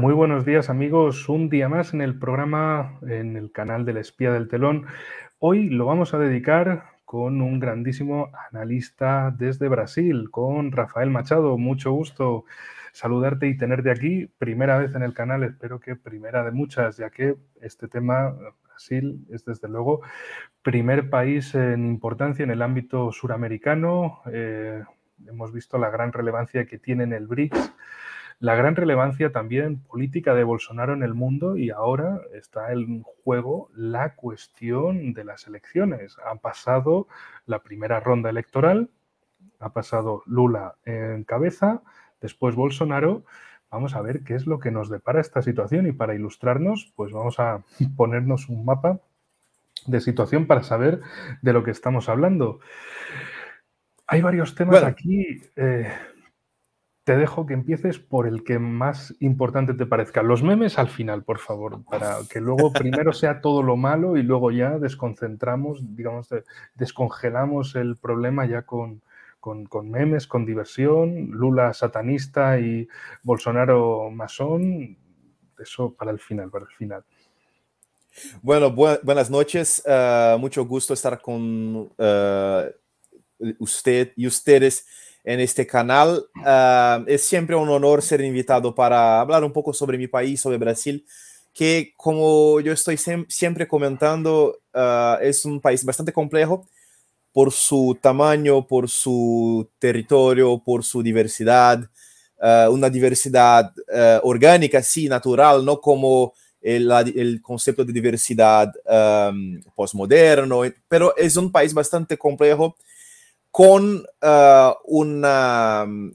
Muy buenos días amigos, un día más en el programa, en el canal del Espía del Telón. Hoy lo vamos a dedicar con un grandísimo analista desde Brasil, con Rafael Machado. Mucho gusto saludarte y tenerte aquí. Primera vez en el canal, espero que primera de muchas, ya que este tema, Brasil, es desde luego primer país en importancia en el ámbito suramericano. Hemos visto la gran relevancia que tiene en el BRICS, la gran relevancia también política de Bolsonaro en el mundo, y ahora está en juego la cuestión de las elecciones. Ha pasado la primera ronda electoral, ha pasado Lula en cabeza, después Bolsonaro. Vamos a ver qué es lo que nos depara esta situación, y para ilustrarnos, pues vamos a ponernos un mapa de situación para saber de lo que estamos hablando. Hay varios temas aquí. Te dejo que empieces por el que más importante te parezca. Los memes al final, por favor, para que luego primero sea todo lo malo y luego ya desconcentramos, digamos, descongelamos el problema ya con memes, con diversión, Lula satanista y Bolsonaro masón. Eso para el final, para el final. Bueno, buenas noches. Mucho gusto estar con usted y ustedes en este canal. Es siempre un honor ser invitado para hablar un poco sobre mi país, sobre Brasil, que como yo estoy siempre comentando, es un país bastante complejo por su tamaño, por su territorio, por su diversidad, una diversidad orgánica, sí, natural, no como el concepto de diversidad postmoderno, pero es un país bastante complejo con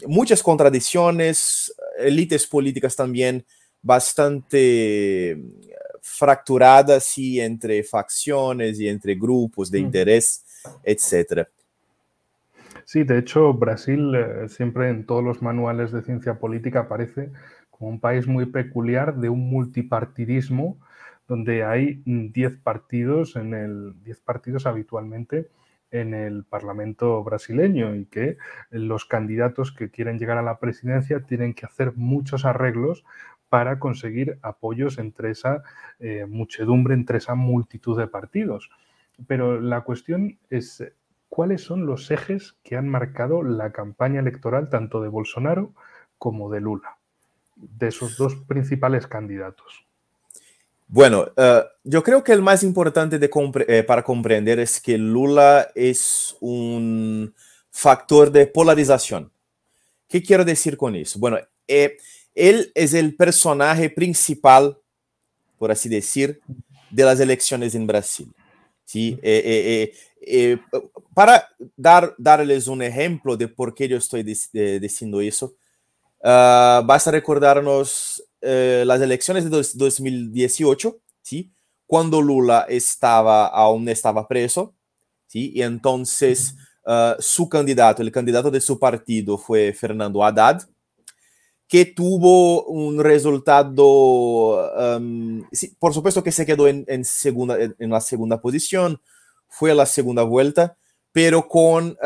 muchas contradicciones, élites políticas también bastante fracturadas y entre facciones y entre grupos de interés, etc. Sí, de hecho, Brasil siempre en todos los manuales de ciencia política aparece como un país muy peculiar de un multipartidismo donde hay 10 partidos, 10 partidos habitualmente en el Parlamento brasileño, y que los candidatos que quieren llegar a la presidencia tienen que hacer muchos arreglos para conseguir apoyos entre esa muchedumbre, entre esa multitud de partidos. Pero la cuestión es, ¿cuáles son los ejes que han marcado la campaña electoral tanto de Bolsonaro como de Lula, de esos dos principales candidatos? Bueno, yo creo que el más importante para comprender es que Lula es un factor de polarización. ¿Qué quiero decir con eso? Bueno, él es el personaje principal, por así decir, de las elecciones en Brasil. ¿Sí? Para darles un ejemplo de por qué yo estoy diciendo eso, basta recordarnos las elecciones de 2018, ¿sí? Cuando Lula aún estaba preso, ¿sí? Y entonces su candidato, el candidato de su partido fue Fernando Haddad, que tuvo un resultado, sí, por supuesto que se quedó en la segunda posición, fue a la segunda vuelta, pero con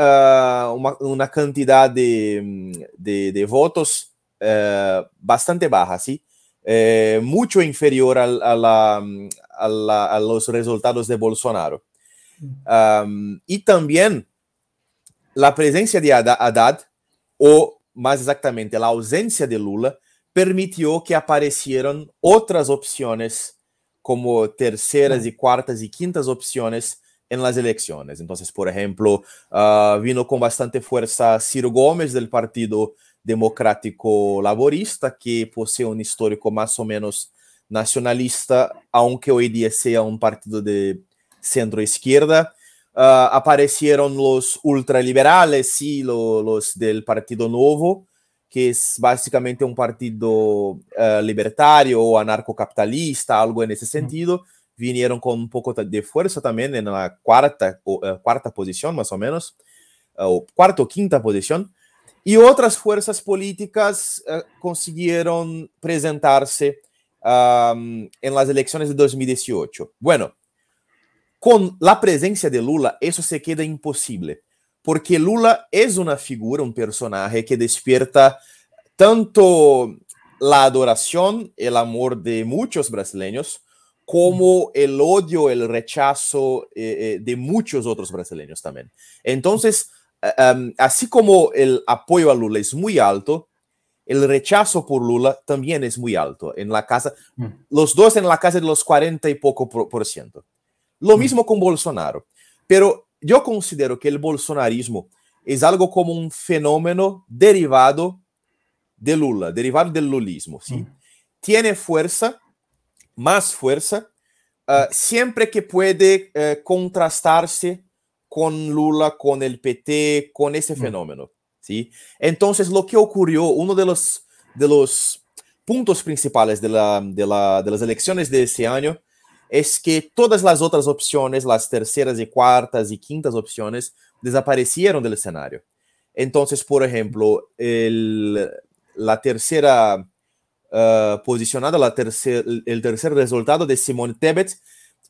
una cantidad de votos bastante baja, ¿sí? Mucho inferior a los resultados de Bolsonaro. Y también la presencia de Haddad, o más exactamente la ausencia de Lula, permitió que aparecieran otras opciones como terceras y cuartas y quintas opciones en las elecciones. Entonces, por ejemplo, vino con bastante fuerza Ciro Gomes del Partido Democrático Laborista, que posee un histórico más o menos nacionalista, aunque hoy día sea un partido de centro-izquierda. Aparecieron los ultraliberales, sí, los del Partido Novo, que es básicamente un partido libertario o anarcocapitalista, algo en ese sentido. Vinieron con un poco de fuerza también en la cuarta posición, más o menos, o cuarta o quinta posición. Y otras fuerzas políticas consiguieron presentarse en las elecciones de 2018. Bueno, con la presencia de Lula, eso se queda imposible, porque Lula es una figura, un personaje que despierta tanto la adoración, el amor de muchos brasileños, como el odio, el rechazo de muchos otros brasileños también. Entonces, así como el apoyo a Lula es muy alto, el rechazo por Lula también es muy alto. En la casa, los dos en la casa de los 40 y poco por ciento. Lo mismo con Bolsonaro. Pero yo considero que el bolsonarismo es algo como un fenómeno derivado de Lula, derivado del lulismo, ¿sí? Tiene fuerza, más fuerza, siempre que puede contrastarse con Lula, con el PT, con ese fenómeno, ¿sí? Entonces, lo que ocurrió, uno de los puntos principales de las elecciones de ese año es que todas las otras opciones, las terceras y cuartas y quintas opciones, desaparecieron del escenario. Entonces, por ejemplo, la tercera posicionada, el tercer resultado de Simone Tebet,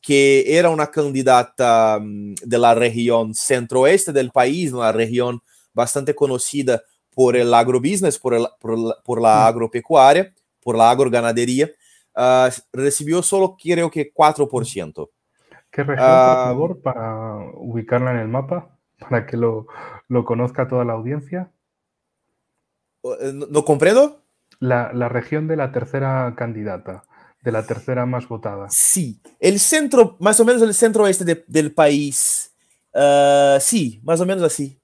que era una candidata de la región centro-oeste del país, una región bastante conocida por el agrobusiness, por la agropecuaria, por la agroganadería, recibió solo creo que 4%. ¿Qué región, por favor, para ubicarla en el mapa, para que lo conozca toda la audiencia? ¿No comprendo? La región de la tercera candidata, de la tercera más votada. Sí, el centro, más o menos el centro oeste del país. Sí, más o menos así.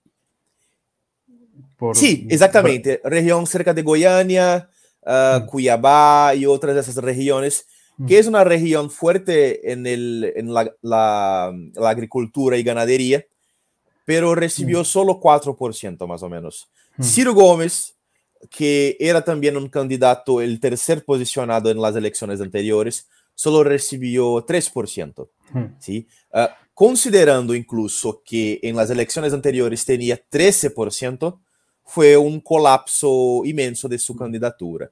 Sí, exactamente. Región cerca de Goiânia, Cuiabá y otras de esas regiones, que es una región fuerte en la agricultura y ganadería, pero recibió solo 4% más o menos. Ciro Gomes, que era también un candidato, el tercer posicionado en las elecciones anteriores, solo recibió 3%. ¿Sí? Considerando incluso que en las elecciones anteriores tenía 13%, fue un colapso inmenso de su candidatura.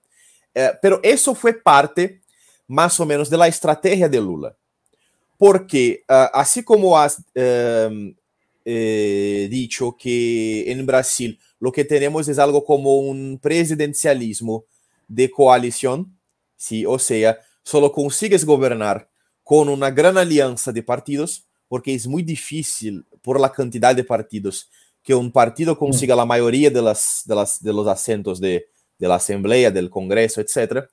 Pero eso fue parte, más o menos, de la estrategia de Lula. Porque, así como has dicho que en Brasil lo que tenemos es algo como un presidencialismo de coalición, ¿sí? O sea, solo consigues gobernar con una gran alianza de partidos, porque es muy difícil, por la cantidad de partidos, que un partido consiga la mayoría de los asientos de la Asamblea, del Congreso, etc.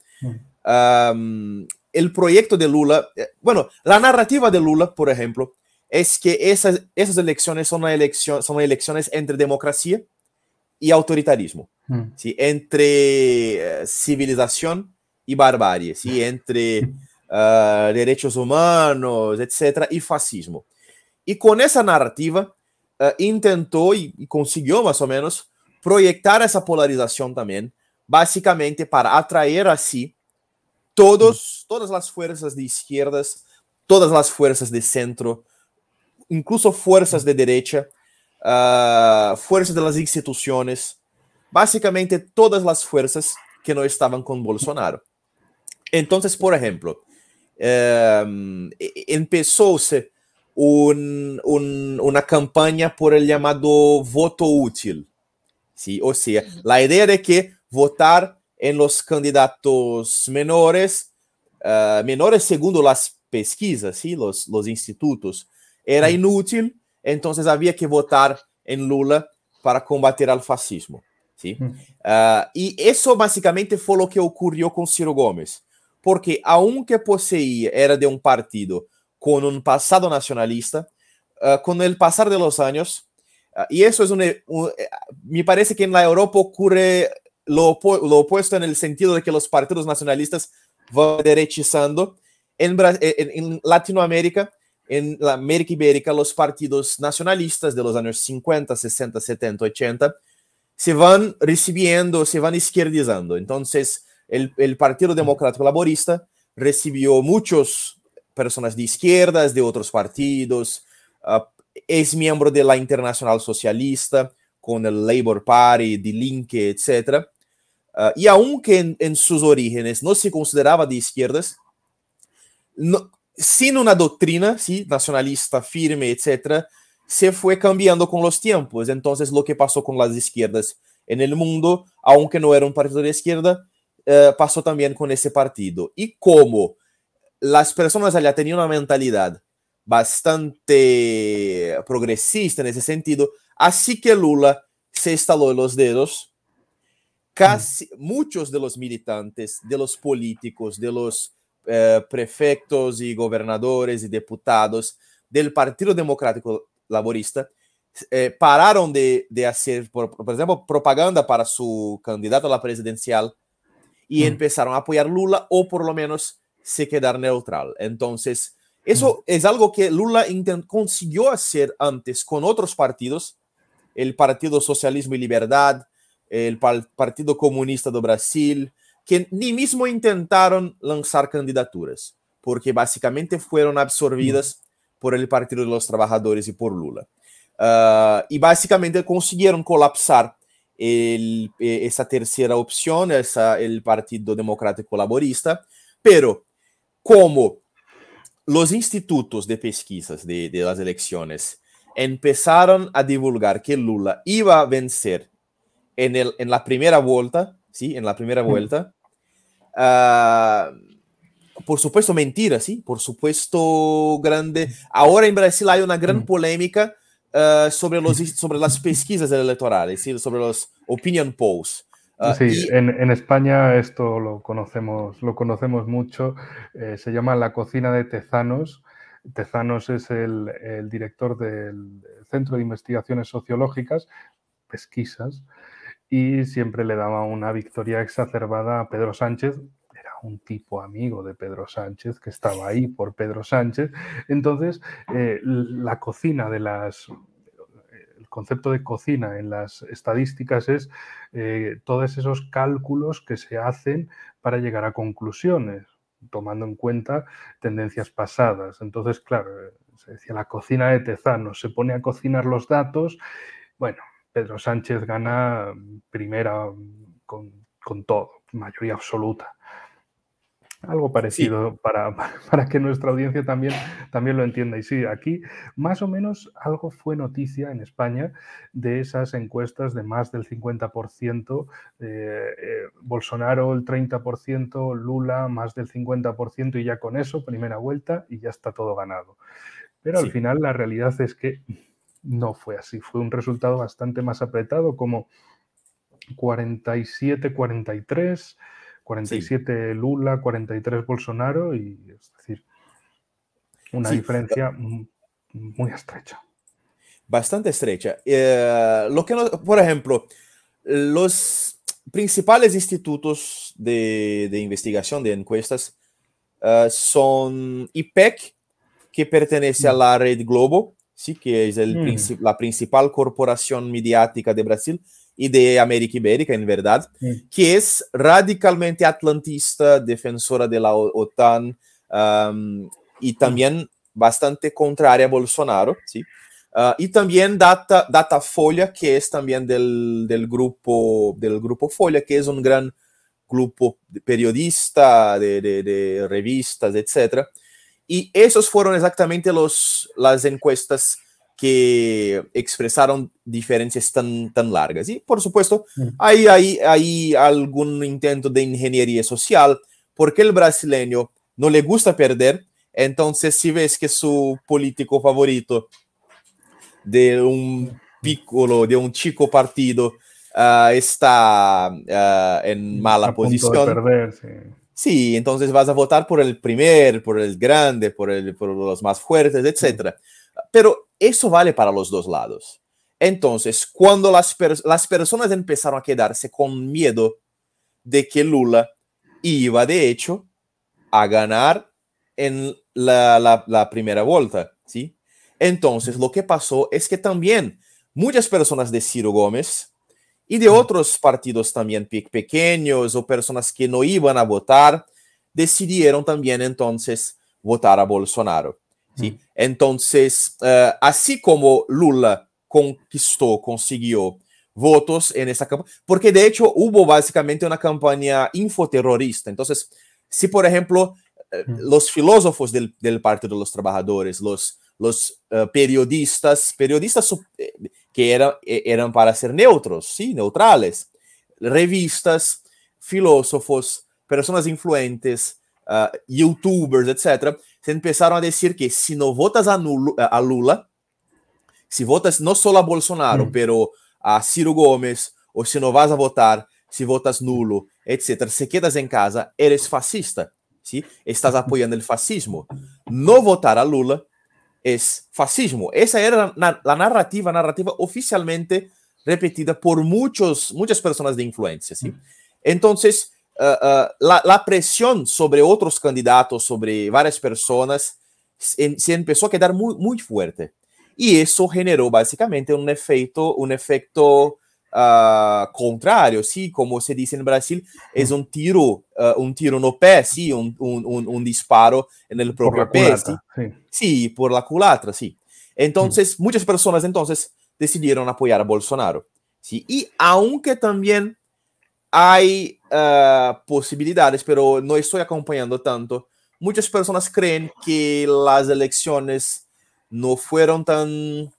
El proyecto de Lula, bueno, la narrativa de Lula, por ejemplo, es que esas elecciones son elecciones entre democracia y autoritarismo, ¿sí? Entre civilización y barbarie, ¿sí? Entre derechos humanos, etc., y fascismo. Y con esa narrativa intentó y consiguió más o menos proyectar esa polarización también, básicamente para atraer así todas las fuerzas de izquierdas, todas las fuerzas de centro, incluso fuerzas de derecha, fuerzas de las instituciones, básicamente todas las fuerzas que no estaban con Bolsonaro. Entonces, por ejemplo, empezóse una campaña por el llamado voto útil, ¿sí? O sea, la idea de que votar en los candidatos menores, menores según las pesquisas, ¿sí? Los institutos, era inútil, entonces había que votar en Lula para combatir al fascismo, ¿sí? Y eso básicamente fue lo que ocurrió con Ciro Gomes, porque aunque era de un partido con un pasado nacionalista, con el pasar de los años, y eso es me parece que en la Europa ocurre lo opuesto en el sentido de que los partidos nacionalistas van derechizando. En Latinoamérica, en la América Ibérica, los partidos nacionalistas de los años 50, 60, 70, 80 se van recibiendo, se van izquierdizando. Entonces, el Partido Democrático Laborista recibió muchas personas de izquierdas, de otros partidos, es miembro de la Internacional Socialista, con el Labour Party, Die Linke, etc. Y aunque en sus orígenes no se consideraba de izquierdas, sin una doctrina, ¿sí?, nacionalista firme, etc., se fue cambiando con los tiempos. Entonces, lo que pasó con las izquierdas en el mundo, aunque no era un partido de izquierda, pasó también con ese partido. Y como las personas allá tenían una mentalidad bastante progresista en ese sentido, así que Lula se instaló en los dedos. Casi muchos de los militantes, de los políticos, de los prefectos y gobernadores y diputados del Partido Democrático Laborista pararon de hacer, por ejemplo, propaganda para su candidato a la presidencial y empezaron a apoyar Lula o por lo menos se quedar neutral. Entonces, eso es algo que Lula consiguió hacer antes con otros partidos, el Partido Socialismo y Liberdad, el Partido Comunista do Brasil, que ni mismo intentaron lanzar candidaturas, porque básicamente fueron absorbidas por el Partido de los Trabajadores y por Lula. Y básicamente consiguieron colapsar esa tercera opción, el Partido Democrático Laborista, pero como los institutos de pesquisas de las elecciones empezaron a divulgar que Lula iba a vencer en la primera vuelta, ¿sí? En la primera vuelta. Por supuesto, mentira, ¿sí? Por supuesto, grande. Ahora en Brasil hay una gran polémica sobre las pesquisas electorales, ¿sí? Sobre los opinion polls. Sí, en España esto lo conocemos mucho. Se llama La Cocina de Tezanos. Tezanos es el director del Centro de Investigaciones Sociológicas, pesquisas, y siempre le daba una victoria exacerbada a Pedro Sánchez. Era un tipo amigo de Pedro Sánchez, que estaba ahí por Pedro Sánchez. Entonces, la cocina de el concepto de cocina en las estadísticas es todos esos cálculos que se hacen para llegar a conclusiones, tomando en cuenta tendencias pasadas. Entonces, claro, se decía la cocina de Tezanos, se pone a cocinar los datos. Bueno, Pedro Sánchez gana primera con todo, mayoría absoluta. Algo parecido, sí, para que nuestra audiencia también lo entienda. Y sí, aquí más o menos algo fue noticia en España de esas encuestas de más del 50%, Bolsonaro el 30%, Lula más del 50%, y ya con eso, primera vuelta, y ya está todo ganado. Pero al final la realidad es que no fue así. Fue un resultado bastante más apretado, como 47-43, 47 Lula, 43 Bolsonaro, y es decir, una diferencia muy estrecha. Bastante estrecha. Por ejemplo, los principales institutos de investigación de encuestas son IPEC, que pertenece a la Red Globo, ¿sí? Que es la principal corporación mediática de Brasil y de América Ibérica, en verdad, que es radicalmente atlantista, defensora de la OTAN y también bastante contraria a Bolsonaro, ¿sí? Y también Datafolha, que es también del grupo Folha, que es un gran grupo periodista de revistas, etc. Y esos fueron exactamente las encuestas que expresaron diferencias tan largas. Y por supuesto, hay algún intento de ingeniería social, porque el brasileño no le gusta perder. Entonces, si ves que su político favorito de un piccolo, de un chico partido, está en mala posición. A punto de perder, sí. Sí, entonces vas a votar por el grande, por los más fuertes, etc. Pero eso vale para los dos lados. Entonces, cuando las personas empezaron a quedarse con miedo de que Lula iba, de hecho, a ganar en la primera vuelta, ¿sí? Entonces, lo que pasó es que también muchas personas de Ciro Gómez y de otros partidos también pequeños o personas que no iban a votar, decidieron también entonces votar a Bolsonaro, ¿sí? Entonces, así como Lula consiguió votos en esa campaña, porque de hecho hubo básicamente una campaña infoterrorista. Entonces, si por ejemplo los filósofos del Partido de los Trabajadores, los periodistas que eran para ser neutros, ¿sí? Neutrales, revistas, filósofos, personas influentes, youtubers, etc., se empezaron a decir que si no votas a Lula, si votas no solo a Bolsonaro, pero a Ciro Gomes, o si no vas a votar, si votas nulo, etc., se quedas en casa, eres fascista, ¿sí? Estás apoyando el fascismo. No votar a Lula es fascismo. Esa era la narrativa oficialmente repetida por muchas personas de influencia, ¿sí? Entonces, la presión sobre otros candidatos, sobre varias personas, se empezó a quedar muy fuerte. Y eso generó básicamente un efecto contrario, ¿sí? Como se dice en Brasil, es un tiro no pé, ¿sí? Un disparo en el propio pé, ¿sí? Sí, por la culatra, sí. Entonces, muchas personas decidieron apoyar a Bolsonaro, ¿sí? Y aunque también hay posibilidades, pero no estoy acompañando tanto, muchas personas creen que las elecciones no fueron tan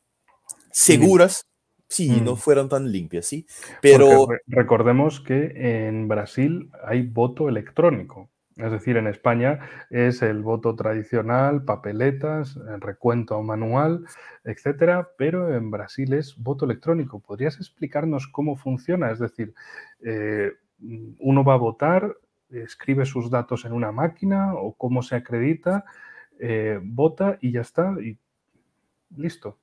seguras, sí, no fueron tan limpias, sí. Pero porque recordemos que en Brasil hay voto electrónico. Es decir, en España es el voto tradicional, papeletas, recuento manual, etcétera, pero en Brasil es voto electrónico. ¿Podrías explicarnos cómo funciona? Es decir, uno va a votar, escribe sus datos en una máquina o cómo se acredita, vota y ya está, y listo.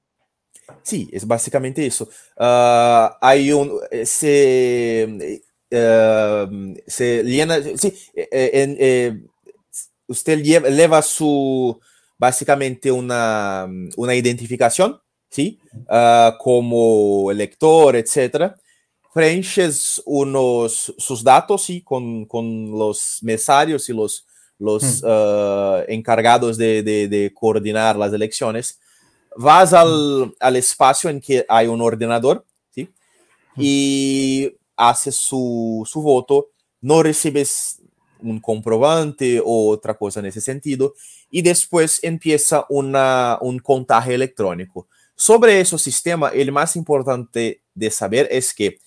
Sí, es básicamente eso. Hay se llena, sí, usted lleva básicamente una identificación, ¿sí? Como elector, etcétera. Preenches sus datos, ¿sí? Con los mesarios y los encargados de coordinar las elecciones. Vas al espacio en que hay un ordenador, ¿sí? Y haces su voto, no recibes un comprobante o otra cosa en ese sentido, y después empieza un contaje electrónico. Sobre ese sistema, el más importante de saber es que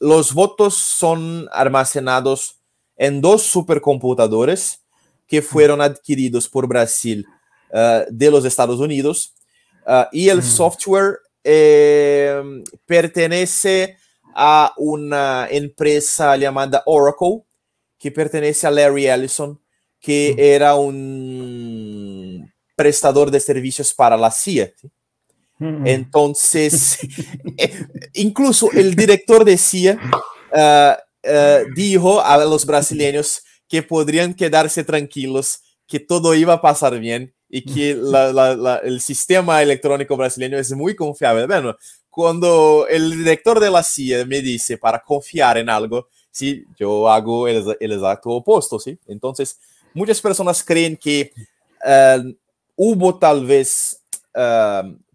los votos son almacenados en 2 supercomputadores que fueron adquiridos por Brasil de los Estados Unidos, y el software pertenece a una empresa llamada Oracle, que pertenece a Larry Ellison, que era un prestador de servicios para la CIA, ¿sí? Entonces, incluso el director de CIA dijo a los brasileños que podrían quedarse tranquilos, que todo iba a pasar bien y que el sistema electrónico brasileño es muy confiable. Bueno, cuando el director de la CIA me dice para confiar en algo, sí, yo hago el exacto opuesto, ¿sí? Entonces, muchas personas creen que hubo tal vez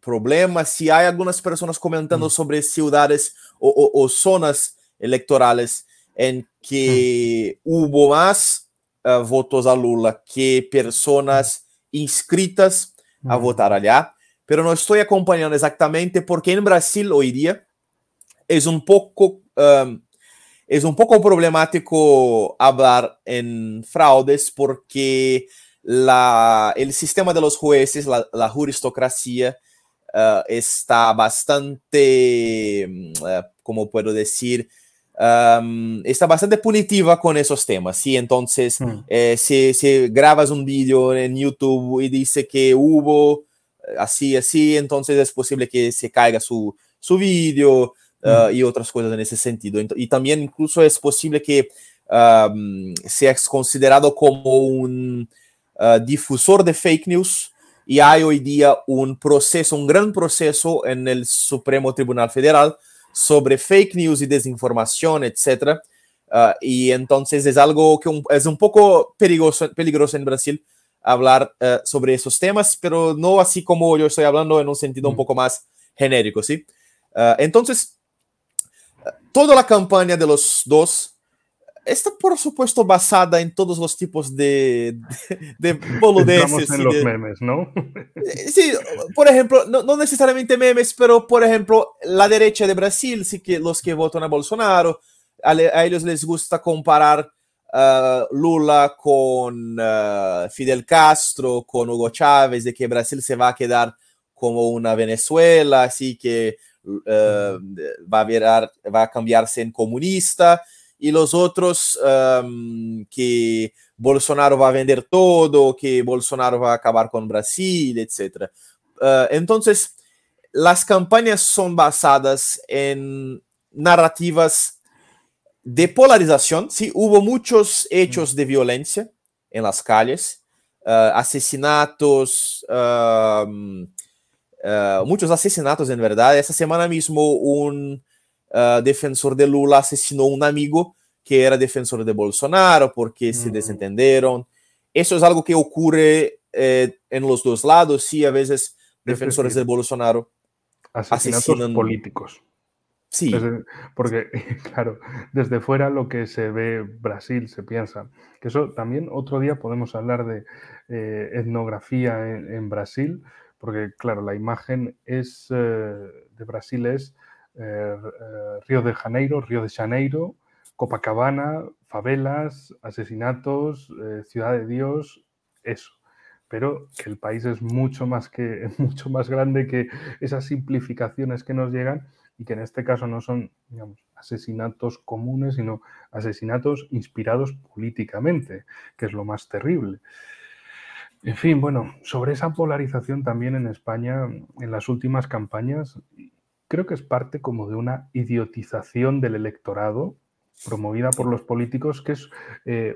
problemas. Si hay algunas personas comentando sobre ciudades o zonas electorales en que hubo más votos a Lula que personas inscritas a votar allá, pero no estoy acompañando exactamente porque en Brasil hoy día es un poco problemático hablar en fraudes porque el sistema de los jueces, la juristocracia, está bastante, ¿cómo puedo decir? Está bastante punitiva con esos temas, ¿sí? Entonces, si grabas un vídeo en YouTube y dice que hubo así, entonces es posible que se caiga su vídeo y otras cosas en ese sentido. Y también incluso es posible que sea considerado como un difusor de fake news. Y hay hoy día un gran proceso en el Supremo Tribunal Federal sobre fake news y desinformación, etc. Y entonces es algo que es un poco peligroso en Brasil hablar sobre esos temas, pero no así como yo estoy hablando, en un sentido un poco más genérico, ¿sí? Entonces, toda la campaña de los dos está, por supuesto, basada en todos los tipos de boludeces. Entramos en los memes, ¿no? Sí, por ejemplo, no necesariamente memes, pero, por ejemplo, la derecha de Brasil, sí, que los que votan a Bolsonaro, a ellos les gusta comparar Lula con Fidel Castro, con Hugo Chávez, de que Brasil se va a quedar como una Venezuela, así que va a cambiarse en comunista, y los otros que Bolsonaro va a vender todo, que Bolsonaro va a acabar con Brasil, etc. Entonces, las campañas son basadas en narrativas de polarización. Sí, hubo muchos hechos de violencia en las calles, asesinatos, muchos asesinatos en verdad. Esta semana mismo un defensor de Lula asesinó a un amigo que era defensor de Bolsonaro porque se desentendieron. Eso es algo que ocurre en los dos lados. Sí, a veces defensores de Bolsonaro asesinatos asesinan políticos. Sí. Porque, claro, desde fuera lo que se ve Brasil, se piensa, que eso también otro día podemos hablar de etnografía en Brasil, porque, claro, la imagen es de Brasil es Río de Janeiro, Copacabana, favelas, asesinatos, Ciudad de Dios, eso. Pero que el país es mucho más grande que esas simplificaciones que nos llegan, y que en este caso no son, digamos, asesinatos comunes, sino asesinatos inspirados políticamente, que es lo más terrible. En fin, bueno, sobre esa polarización también en España, en las últimas campañas, creo que es parte como de una idiotización del electorado promovida por los políticos, que es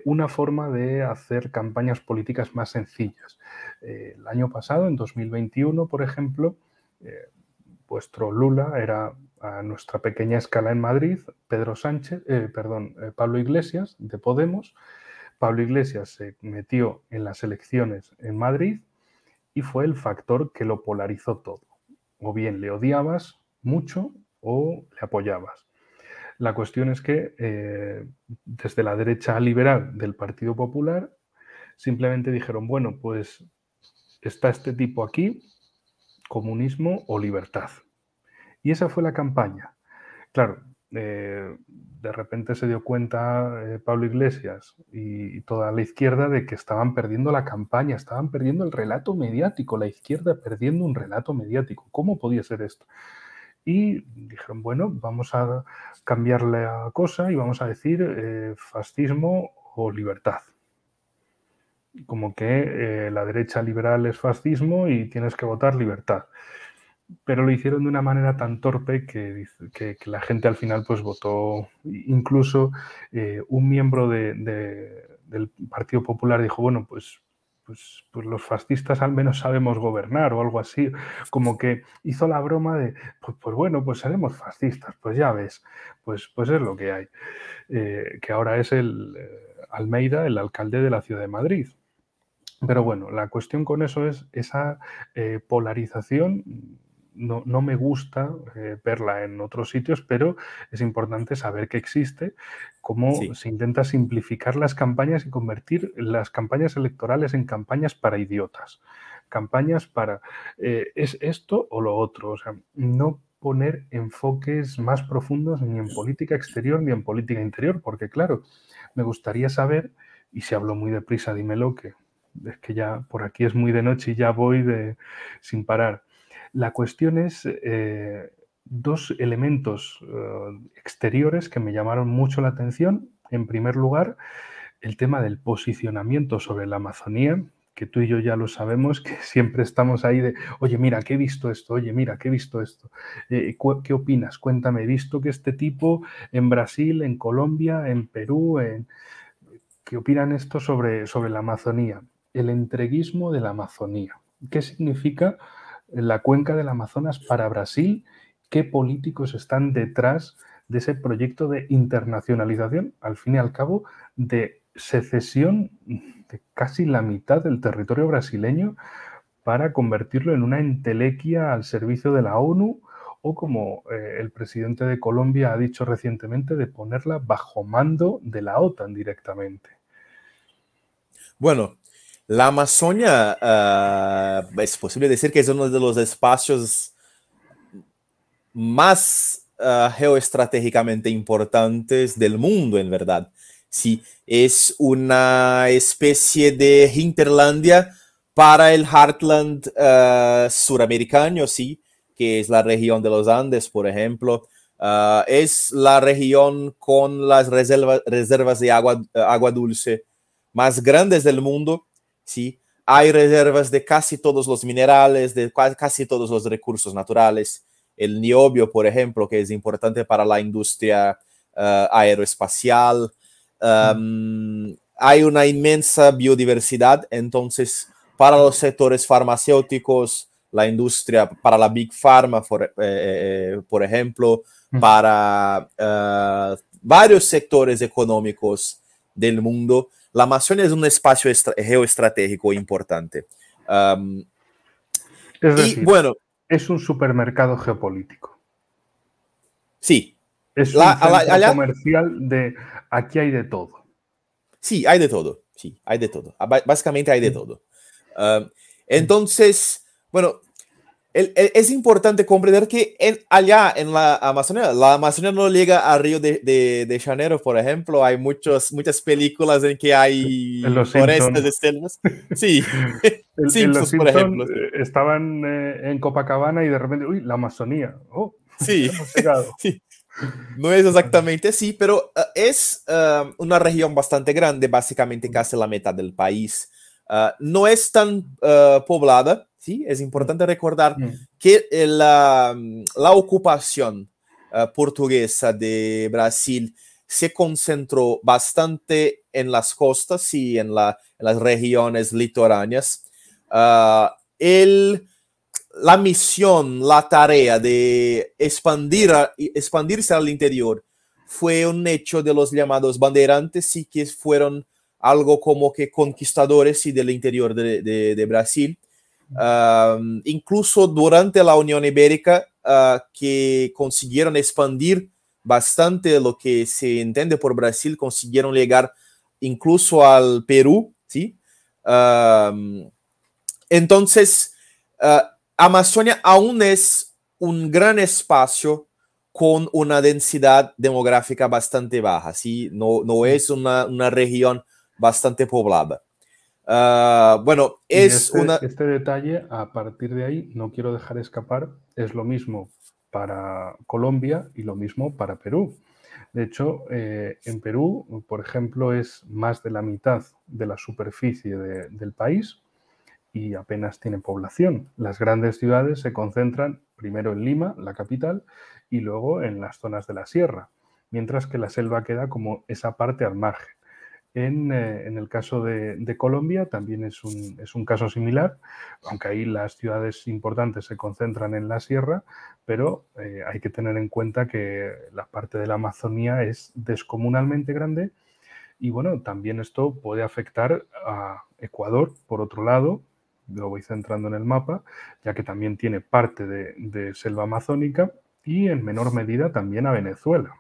una forma de hacer campañas políticas más sencillas. El año pasado, en 2021, por ejemplo, vuestro Lula era, a nuestra pequeña escala en Madrid, Pablo Iglesias, de Podemos. Pablo Iglesias se metió en las elecciones en Madrid y fue el factor que lo polarizó todo. O bien le odiabas mucho o le apoyabas. La cuestión es que desde la derecha liberal del Partido Popular simplemente dijeron, bueno, pues está este tipo aquí, comunismo o libertad. Y esa fue la campaña. Claro, de repente se dio cuenta Pablo Iglesias y toda la izquierda de que estaban perdiendo la campaña, estaban perdiendo el relato mediático, la izquierda perdiendo un relato mediático. ¿Cómo podía ser esto? Y dijeron, bueno, vamos a cambiar la cosa y vamos a decir fascismo o libertad. Como que la derecha liberal es fascismo y tienes que votar libertad. Pero lo hicieron de una manera tan torpe que la gente al final pues votó. Incluso un miembro del Partido Popular dijo, bueno, pues los fascistas al menos sabemos gobernar o algo así, como que hizo la broma de, pues bueno, pues seremos fascistas, pues ya ves, pues es lo que hay. Que ahora es Almeida, el alcalde de la ciudad de Madrid. Pero bueno, la cuestión con eso es esa polarización. No me gusta verla en otros sitios, pero es importante saber que existe, cómo se intenta simplificar las campañas y convertir las campañas electorales en campañas para idiotas. Campañas para es esto o lo otro. O sea, no poner enfoques más profundos ni en política exterior ni en política interior, porque claro, me gustaría saber, y si hablo muy deprisa, dímelo, que es que ya por aquí es muy de noche y ya voy sin parar. La cuestión es dos elementos exteriores que me llamaron mucho la atención. En primer lugar, el tema del posicionamiento sobre la Amazonía, que tú y yo ya lo sabemos, que siempre estamos ahí de, oye, mira, que he visto esto, oye, mira, que he visto esto. ¿Qué opinas? Cuéntame, he visto que este tipo en Brasil, en Colombia, en Perú, ¿qué opinan esto sobre la Amazonía? El entreguismo de la Amazonía. ¿Qué significa la cuenca del Amazonas para Brasil? ¿Qué políticos están detrás de ese proyecto de internacionalización, al fin y al cabo, de secesión de casi la mitad del territorio brasileño para convertirlo en una entelequia al servicio de la ONU, o como el presidente de Colombia ha dicho recientemente, de ponerla bajo mando de la OTAN directamente? Bueno, la Amazonia es posible decir que es uno de los espacios más geoestratégicamente importantes del mundo, en verdad. Sí, es una especie de hinterlandia para el heartland suramericano, sí, que es la región de los Andes, por ejemplo. Es la región con las reservas de agua dulce más grandes del mundo, sí. Hay reservas de casi todos los minerales, de casi todos los recursos naturales. El niobio, por ejemplo, que es importante para la industria aeroespacial. Hay una inmensa biodiversidad, entonces para los sectores farmacéuticos, la industria, para la Big Pharma, por ejemplo, para varios sectores económicos del mundo, la Amazonia es un espacio geoestratégico importante. Es decir, bueno, es un supermercado geopolítico. Sí. Es un centro comercial de aquí hay de todo. Sí, hay de todo. Sí, hay de todo. Básicamente hay de todo. Entonces, bueno, es importante comprender que allá en la Amazonia no llega a Río de Janeiro, por ejemplo. Hay muchas películas en que hay forestas de selvas. Sí, Simpsons, por ejemplo. Estaban en Copacabana y de repente, uy, la Amazonía. Oh, sí, hemos llegado. Sí. No es exactamente así, pero es una región bastante grande, básicamente casi la mitad del país. No es tan poblada, ¿sí? Es importante recordar que la ocupación portuguesa de Brasil se concentró bastante en las costas y en las regiones litoráneas. La misión, la tarea de expandirse al interior fue un hecho de los llamados bandeirantes, y que fueron algo como que conquistadores y del interior de Brasil. Incluso durante la Unión Ibérica, que consiguieron expandir bastante lo que se entiende por Brasil, consiguieron llegar incluso al Perú, ¿sí? Entonces, Amazonia aún es un gran espacio con una densidad demográfica bastante baja, ¿sí? No es una región bastante poblada. Bueno, es este detalle, a partir de ahí, no quiero dejar escapar, es lo mismo para Colombia y lo mismo para Perú. De hecho, en Perú, por ejemplo, es más de la mitad de la superficie del país y apenas tiene población. Las grandes ciudades se concentran primero en Lima, la capital, y luego en las zonas de la sierra, mientras que la selva queda como esa parte al margen. En el caso de Colombia también es un caso similar, aunque ahí las ciudades importantes se concentran en la sierra, pero hay que tener en cuenta que la parte de la Amazonía es descomunalmente grande y bueno, también esto puede afectar a Ecuador, por otro lado, lo voy centrando en el mapa, ya que también tiene parte de selva amazónica y en menor medida también a Venezuela.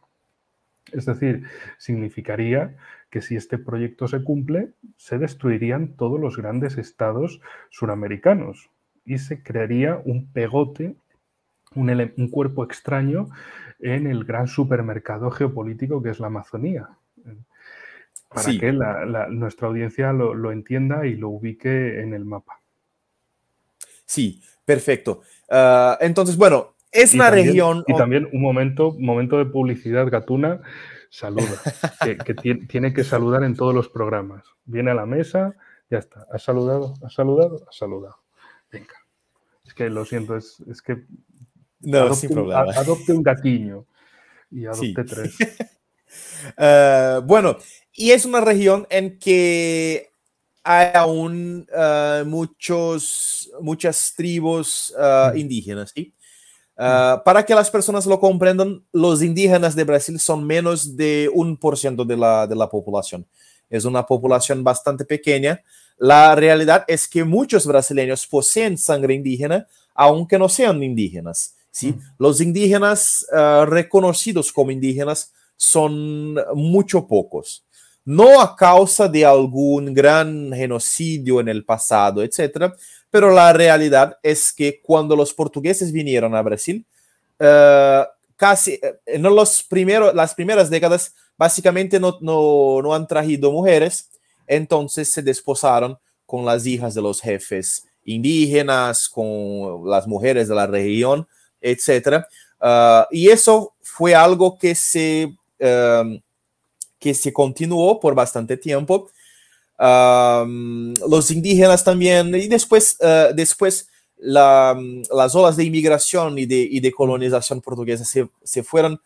Es decir, significaría que si este proyecto se cumple, se destruirían todos los grandes estados suramericanos y se crearía un pegote, un cuerpo extraño en el gran supermercado geopolítico que es la Amazonía. Para que nuestra audiencia lo entienda y lo ubique en el mapa. Sí, perfecto. Entonces, bueno, es una región... Y también un momento de publicidad, Gatuna, saluda, que tiene que saludar en todos los programas. Viene a la mesa, ya está. ¿Has saludado? ¿Has saludado? ¿Has saludado? Venga. Es que lo siento, es que no, sin problema. Adopte un gatiño y adopte tres. Bueno, y es una región en que hay aún muchas tribus indígenas, ¿sí? Para que las personas lo comprendan, los indígenas de Brasil son menos de 1% de la población. Es una población bastante pequeña. La realidad es que muchos brasileños poseen sangre indígena, aunque no sean indígenas, ¿sí? Los indígenas reconocidos como indígenas son mucho pocos. No a causa de algún gran genocidio en el pasado, etcétera, pero la realidad es que cuando los portugueses vinieron a Brasil, casi en las primeras décadas básicamente no han traído mujeres, entonces se desposaron con las hijas de los jefes indígenas, con las mujeres de la región, etc. Y eso fue algo que se continuó por bastante tiempo. Los indígenas también, y después las olas de inmigración y de colonización portuguesa se fueron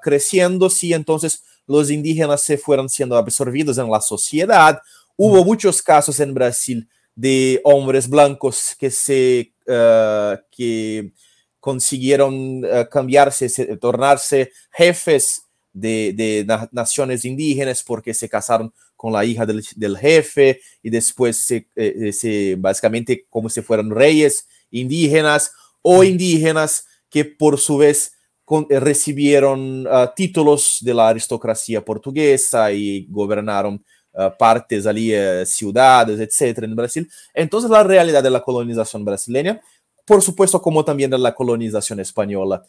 creciendo, sí, entonces los indígenas se fueron siendo absorbidos en la sociedad. Hubo muchos casos en Brasil de hombres blancos que consiguieron cambiarse, tornarse jefes de naciones indígenas porque se casaron con la hija del jefe y después básicamente como si fueran reyes indígenas o indígenas que por su vez recibieron títulos de la aristocracia portuguesa y gobernaron partes allí, ciudades, etcétera, en Brasil. Entonces la realidad de la colonización brasileña, por supuesto como también de la colonización española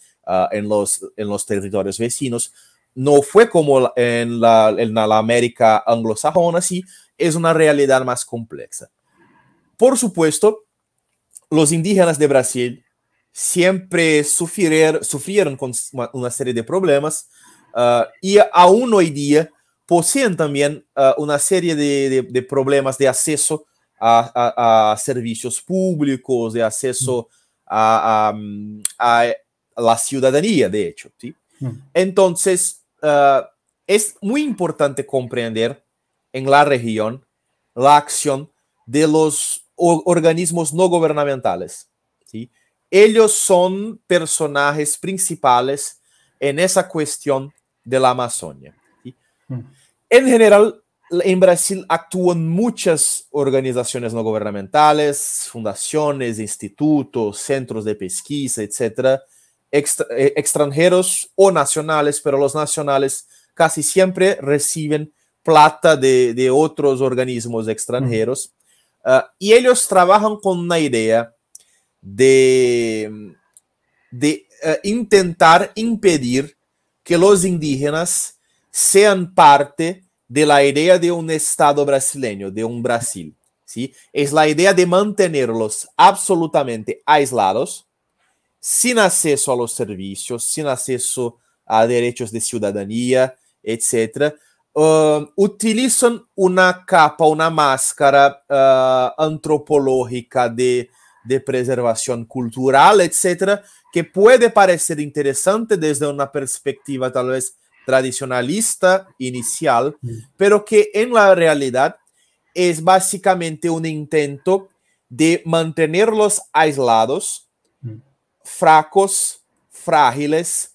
en los territorios vecinos, no fue como en la América anglosajona, sí, es una realidad más compleja. Por supuesto, los indígenas de Brasil siempre sufrieron con una serie de problemas y aún hoy día poseen también una serie de problemas de acceso a servicios públicos, de acceso a la ciudadanía, de hecho, ¿sí? Entonces, es muy importante comprender en la región la acción de los organismos no gubernamentales, ¿sí? Ellos son personajes principales en esa cuestión de la Amazonia, ¿sí? En general, en Brasil actúan muchas organizaciones no gubernamentales, fundaciones, institutos, centros de pesquisa, etcétera, extranjeros o nacionales, pero los nacionales casi siempre reciben plata de otros organismos extranjeros. Y ellos trabajan con una idea de intentar impedir que los indígenas sean parte de la idea de un Estado brasileño, de un Brasil, ¿sí? Es la idea de mantenerlos absolutamente aislados, sin acceso a los servicios, sin acceso a derechos de ciudadanía, etc. Utilizan una capa, una máscara antropológica de preservación cultural, etc., que puede parecer interesante desde una perspectiva tal vez tradicionalista inicial, pero que en la realidad es básicamente un intento de mantenerlos aislados, fracos, frágiles,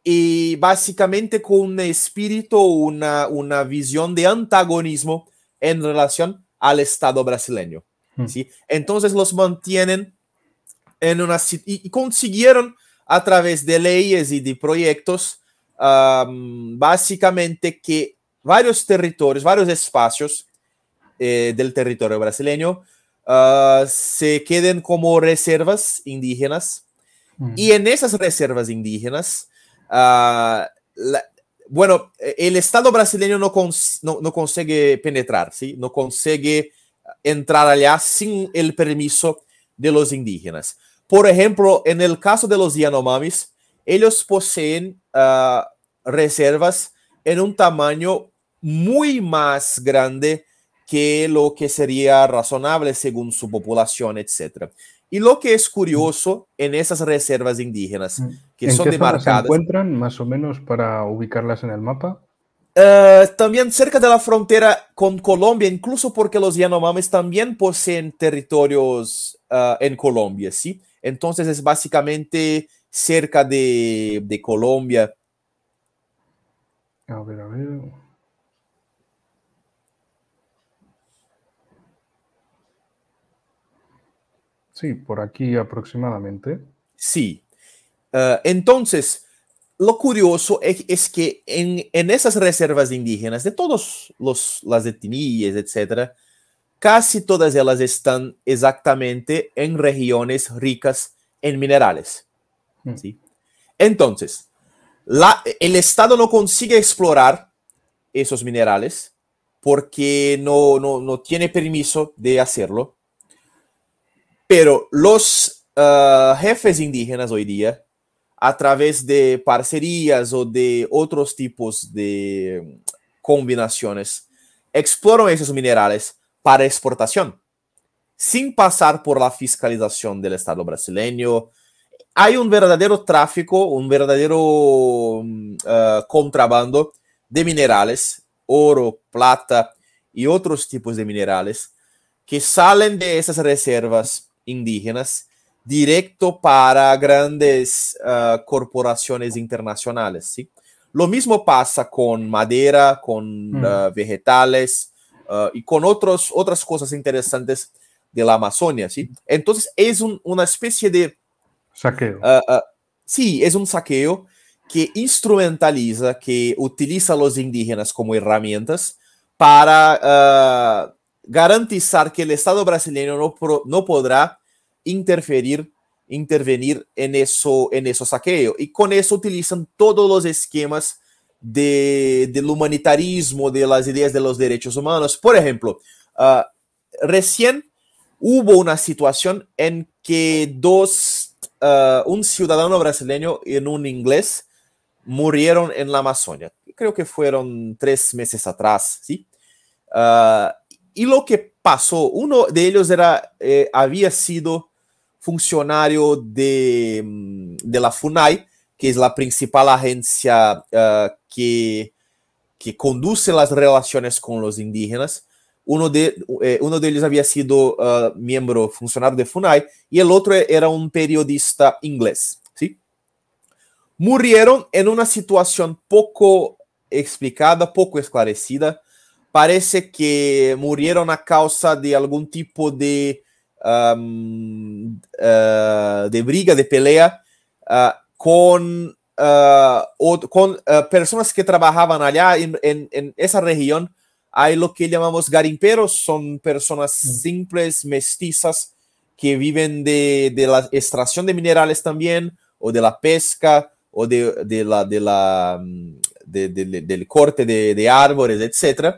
y básicamente con un espíritu, una visión de antagonismo en relación al Estado brasileño, ¿sí? Entonces los mantienen en una... y consiguieron a través de leyes y de proyectos básicamente que varios territorios, varios espacios del territorio brasileño se queden como reservas indígenas. Y en esas reservas indígenas, bueno, el Estado brasileño no consigue penetrar, ¿sí? No consigue entrar allá sin el permiso de los indígenas. Por ejemplo, en el caso de los Yanomamis, ellos poseen reservas en un tamaño muy más grande que lo que sería razonable según su población, etc. Y lo que es curioso en esas reservas indígenas, que son demarcadas... ¿En qué zona se encuentran, más o menos, para ubicarlas en el mapa? También cerca de la frontera con Colombia, incluso porque los Yanomamis también poseen territorios en Colombia, ¿sí? Entonces es básicamente cerca de Colombia. A ver, a ver... Sí, por aquí aproximadamente. Sí. Entonces, lo curioso es que en esas reservas indígenas, de todas las etnias, etc., casi todas ellas están exactamente en regiones ricas en minerales, ¿sí? Entonces, el Estado no consigue explorar esos minerales porque no tiene permiso de hacerlo. Pero los jefes indígenas hoy día, a través de parcerías o de otros tipos de combinaciones, exploran esos minerales para exportación, sin pasar por la fiscalización del Estado brasileño. Hay un verdadero tráfico, un verdadero contrabando de minerales, oro, plata y otros tipos de minerales que salen de esas reservas indígenas directo para grandes corporaciones internacionales, ¿sí? Lo mismo pasa con madera, con vegetales y con otras cosas interesantes de la Amazonia, ¿sí? Entonces es una especie de saqueo. Sí, es un saqueo que instrumentaliza, que utiliza a los indígenas como herramientas para garantizar que el Estado brasileño no podrá intervenir en eso saqueo. Y con eso utilizan todos los esquemas del humanitarismo, de las ideas de los derechos humanos. Por ejemplo, recién hubo una situación en que un ciudadano brasileño y un inglés murieron en la Amazonia. Creo que fueron 3 meses atrás, ¿sí? Y lo que pasó, uno de ellos había sido funcionario de la FUNAI, que es la principal agencia que conduce las relaciones con los indígenas. Uno de ellos había sido miembro funcionario de FUNAI y el otro era un periodista inglés, ¿sí? Murieron en una situación poco explicada, poco esclarecida. Parece que murieron a causa de algún tipo de briga, de pelea con personas que trabajaban allá en esa región. Hay lo que llamamos garimperos, son personas simples, mestizas, que viven de la extracción de minerales también, o de la pesca, o del corte de árboles, etc.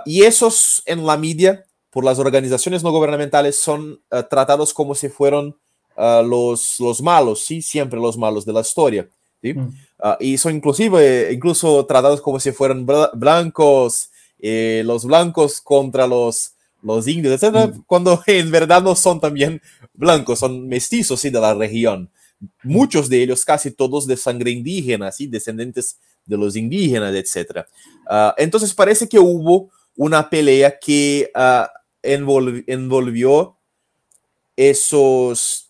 Y esos en la media, por las organizaciones no gubernamentales, son tratados como si fueran los malos, ¿sí? Siempre los malos de la historia, ¿sí? Y son incluso tratados como si fueran blancos, los blancos contra los indios, etc. Cuando en verdad no son también blancos, son mestizos, ¿sí? De la región. Muchos de ellos, casi todos de sangre indígena, ¿sí? Descendientes de los indígenas, etc. Entonces parece que hubo una pelea que envolvió esos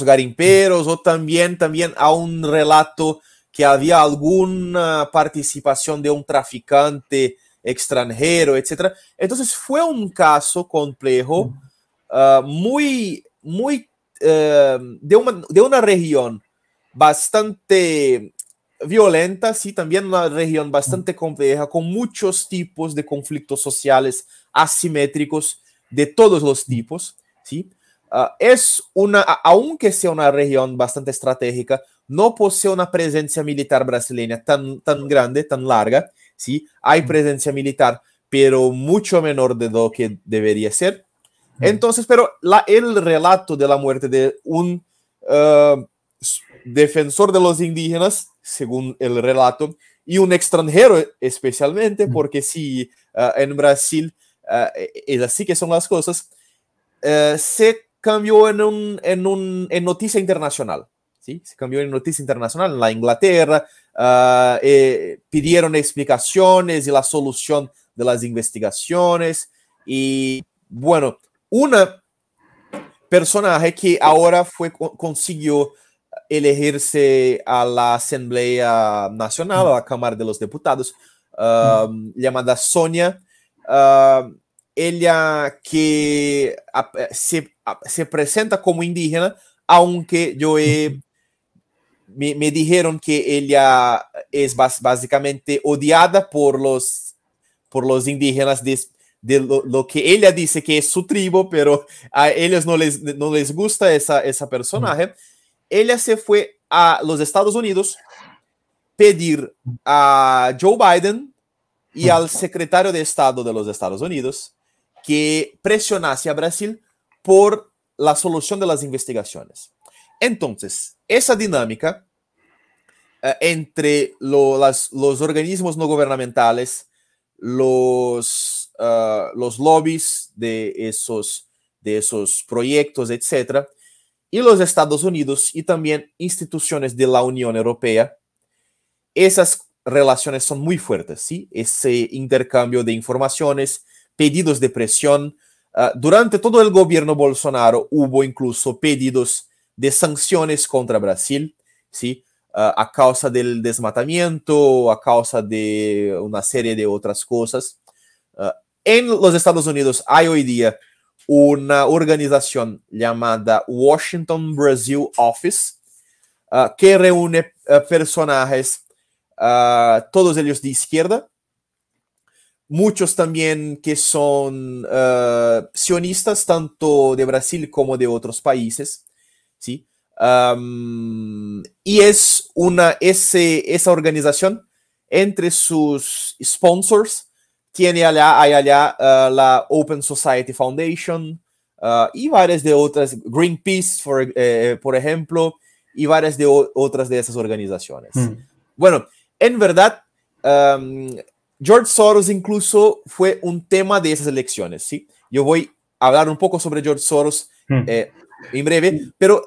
garimperos, o también a un relato que había alguna participación de un traficante extranjero, etc. Entonces fue un caso complejo, muy de una región bastante violenta, sí, también una región bastante compleja, con muchos tipos de conflictos sociales asimétricos de todos los tipos, ¿sí? Aunque sea una región bastante estratégica, no posee una presencia militar brasileña tan grande, tan larga, ¿sí? Hay presencia militar, pero mucho menor de lo que debería ser. Entonces, pero el relato de la muerte de un defensor de los indígenas, según el relato, y un extranjero especialmente, porque si en Brasil es así que son las cosas, se cambió en noticia internacional, ¿sí? Se cambió en noticia internacional en la Inglaterra, pidieron explicaciones y la solución de las investigaciones, y bueno, una personaje que ahora consiguió elegirse a la Asamblea Nacional, a la Cámara de los Diputados, llamada Sonia. Ella que se presenta como indígena, aunque me dijeron que ella es básicamente odiada por los indígenas de lo que ella dice que es su tribu, pero a ellos no les gusta esa personaje. Ella se fue a los Estados Unidos pedir a Joe Biden y al secretario de Estado de los Estados Unidos que presionase a Brasil por la solución de las investigaciones. Entonces, esa dinámica entre los organismos no gubernamentales, los lobbies de esos proyectos, etc., y los Estados Unidos y también instituciones de la Unión Europea, esas relaciones son muy fuertes, ¿sí? Ese intercambio de informaciones, pedidos de presión. Durante todo el gobierno Bolsonaro hubo incluso pedidos de sanciones contra Brasil, ¿sí? A causa del desmatamiento, a causa de una serie de otras cosas. En los Estados Unidos hay hoy día una organización llamada Washington Brazil Office, que reúne personajes, todos ellos de izquierda, muchos también que son sionistas, tanto de Brasil como de otros países, ¿sí? Y es esa organización, entre sus sponsors, hay allá la Open Society Foundation y varias de otras, Greenpeace, por ejemplo, y varias de otras de esas organizaciones. Bueno, en verdad, George Soros incluso fue un tema de esas elecciones, ¿sí? Yo voy a hablar un poco sobre George Soros en breve, pero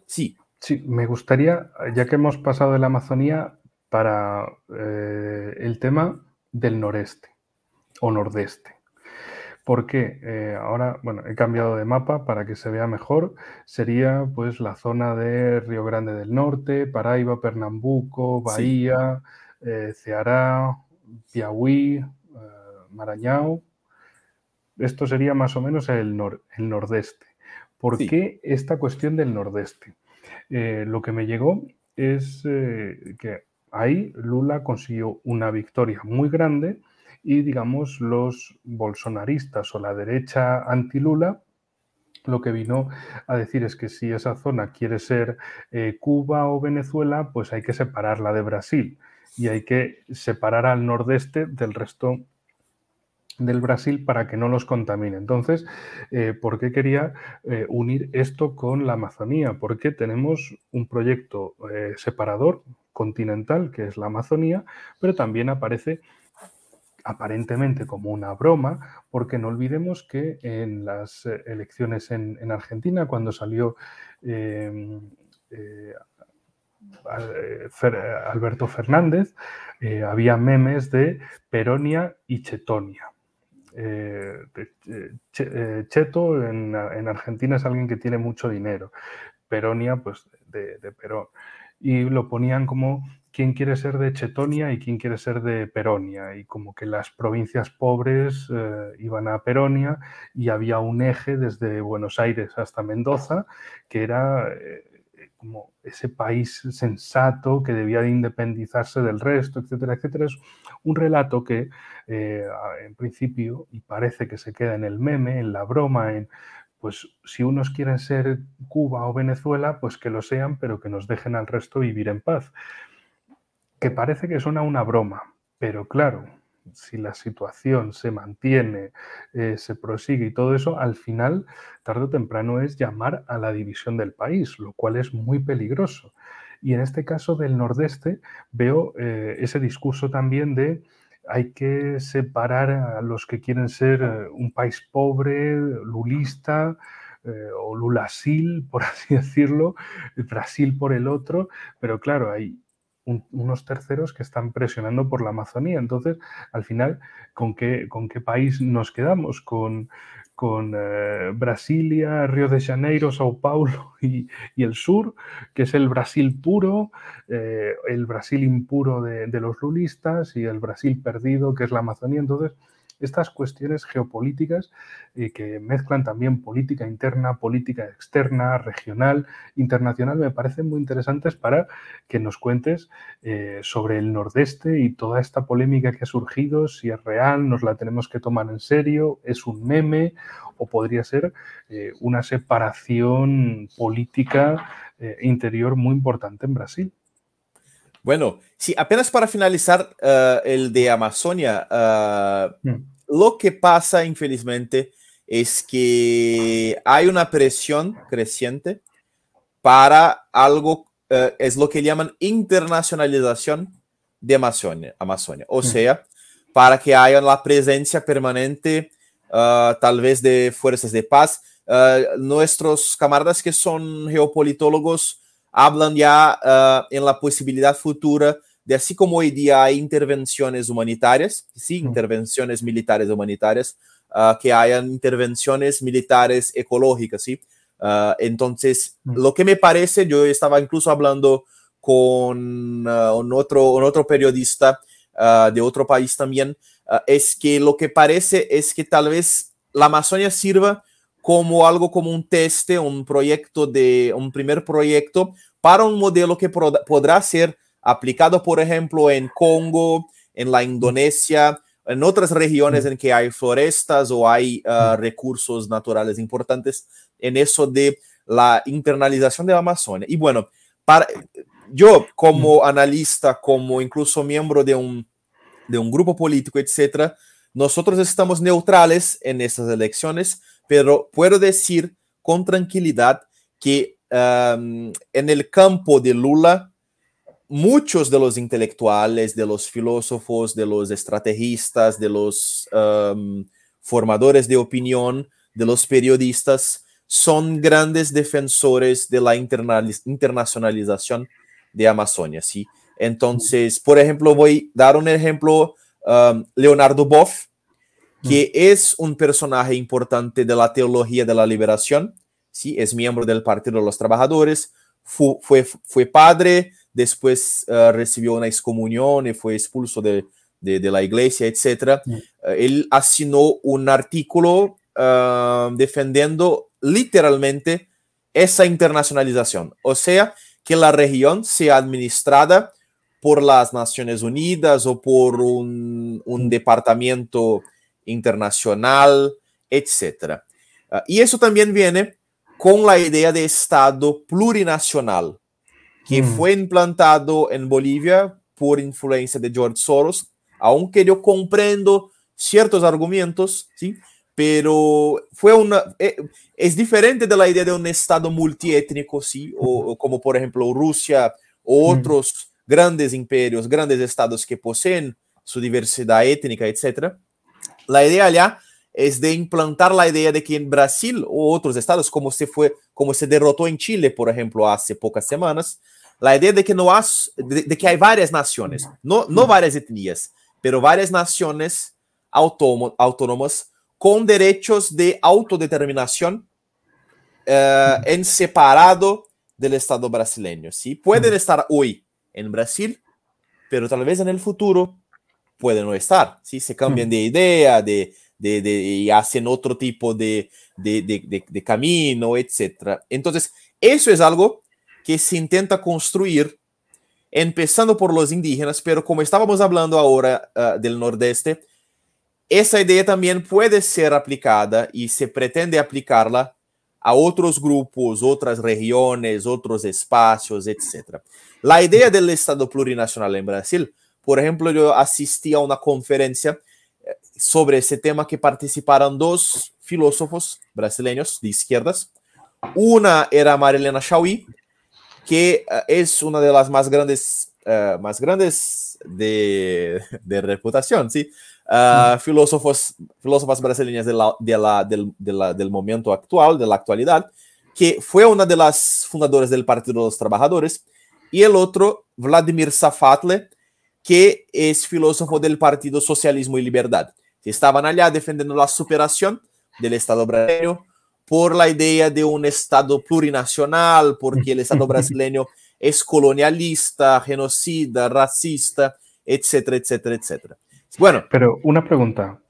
sí. Sí, me gustaría, ya que hemos pasado de la Amazonía, para el tema del noreste o nordeste. Porque ahora, bueno, he cambiado de mapa para que se vea mejor. Sería pues la zona de Río Grande del Norte, Paraíba, Pernambuco, Bahía, Ceará, Piauí, Maranhão. Esto sería más o menos el nordeste. ¿Por qué esta cuestión del nordeste? Lo que me llegó es que ahí Lula consiguió una victoria muy grande y, digamos, los bolsonaristas o la derecha anti-Lula lo que vino a decir es que si esa zona quiere ser Cuba o Venezuela, pues hay que separarla de Brasil y hay que separar al nordeste del resto del Brasil para que no los contamine. Entonces, ¿por qué quería unir esto con la Amazonía? Porque tenemos un proyecto separador continental, que es la Amazonía, pero también aparece aparentemente como una broma, porque no olvidemos que en las elecciones en Argentina, cuando salió Alberto Fernández, había memes de Peronia y Chetonia. Cheto en Argentina es alguien que tiene mucho dinero, Peronia pues de Perón, y lo ponían como quién quiere ser de Chetonia y quién quiere ser de Peronia, y como que las provincias pobres iban a Peronia y había un eje desde Buenos Aires hasta Mendoza que era como ese país sensato que debía de independizarse del resto, etcétera, etcétera. Es un relato que en principio, y parece que se queda en el meme, en la broma, en pues si unos quieren ser Cuba o Venezuela, pues que lo sean, pero que nos dejen al resto vivir en paz. Que parece que suena una broma, pero claro, si la situación se mantiene, se prosigue y todo eso, al final, tarde o temprano, es llamar a la división del país, lo cual es muy peligroso. Y en este caso del Nordeste veo ese discurso también de hay que separar a los que quieren ser un país pobre, lulista, o lulasil, por así decirlo, Brasil por el otro, pero claro, hay unos terceros que están presionando por la Amazonía. Entonces, al final, ¿con qué país nos quedamos? ¿Con Brasilia, Río de Janeiro, Sao Paulo y el sur, que es el Brasil puro, el Brasil impuro de los lulistas y el Brasil perdido, que es la Amazonía? Entonces, estas cuestiones geopolíticas que mezclan también política interna, política externa, regional, internacional, me parecen muy interesantes para que nos cuentes sobre el Nordeste y toda esta polémica que ha surgido, si es real, nos la tenemos que tomar en serio, es un meme o podría ser una separación política interior muy importante en Brasil. Bueno, sí, apenas para finalizar el de Amazonia, lo que pasa, infelizmente, es que hay una presión creciente para algo, es lo que llaman internacionalización de Amazonia. O sea, para que haya la presencia permanente, tal vez de fuerzas de paz. Nuestros camaradas que son geopolitólogos hablan ya en la posibilidad futura de, así como hoy día hay intervenciones humanitarias, sí, intervenciones militares humanitarias, que hayan intervenciones militares ecológicas, ¿sí? Entonces, lo que me parece, yo estaba incluso hablando con un otro periodista de otro país también, es que lo que parece es que tal vez la Amazonia sirva como algo como un teste, un primer proyecto para un modelo que podrá ser aplicado, por ejemplo, en Congo, en la Indonesia, en otras regiones en que hay florestas o hay recursos naturales importantes, en eso de la internalización de la Amazonia. Y bueno, yo como analista, como incluso miembro de un grupo político, etcétera, nosotros estamos neutrales en estas elecciones, pero puedo decir con tranquilidad que en el campo de Lula, muchos de los intelectuales, de los filósofos, de los estrategistas, de los formadores de opinión, de los periodistas, son grandes defensores de la internacionalización de Amazonia, ¿sí? Entonces, por ejemplo, voy a dar un ejemplo, Leonardo Boff, que es un personaje importante de la teología de la liberación, ¿sí? Es miembro del Partido de los Trabajadores, fue padre, después recibió una excomunión y fue expulso de la iglesia, etc. Él asignó un artículo defendiendo literalmente esa internacionalización, o sea, que la región sea administrada por las Naciones Unidas o por un departamento internacional, etc. Y eso también viene con la idea de Estado plurinacional, que fue implantado en Bolivia por influencia de George Soros, aunque yo comprendo ciertos argumentos, ¿sí? Pero es diferente de la idea de un Estado multiétnico, ¿sí? O como por ejemplo Rusia o otros grandes imperios, grandes estados que poseen su diversidad étnica, etc. La idea allá es de implantar la idea de que en Brasil o otros estados, como se derrotó en Chile, por ejemplo, hace pocas semanas, la idea de que de que hay varias naciones, no varias etnias, pero varias naciones autónomas con derechos de autodeterminación en separado del Estado brasileño, ¿sí? Pueden estar hoy en Brasil, pero tal vez en el futuro pueden no estar, ¿sí? Se cambian de idea, y hacen otro tipo de camino, etc. Entonces, eso es algo que se intenta construir empezando por los indígenas, pero como estábamos hablando ahora del Nordeste, esa idea también puede ser aplicada y se pretende aplicarla a otros grupos, otras regiones, otros espacios, etc. La idea del Estado plurinacional en Brasil, por ejemplo, yo asistí a una conferencia sobre ese tema que participaron dos filósofos brasileños de izquierdas. Una era Marilena Chauí, que es una de las más grandes de reputación, ¿sí? Filósofas brasileñas del momento actual, de la actualidad, que fue una de las fundadoras del Partido de los Trabajadores, y el otro, Vladimir Safatli, que es filósofo del Partido Socialismo y Libertad. Estaban allá defendiendo la superación del Estado brasileño por la idea de un Estado plurinacional, porque el Estado brasileño es colonialista, genocida, racista, etcétera, etcétera, etcétera. Bueno. Pero una pregunta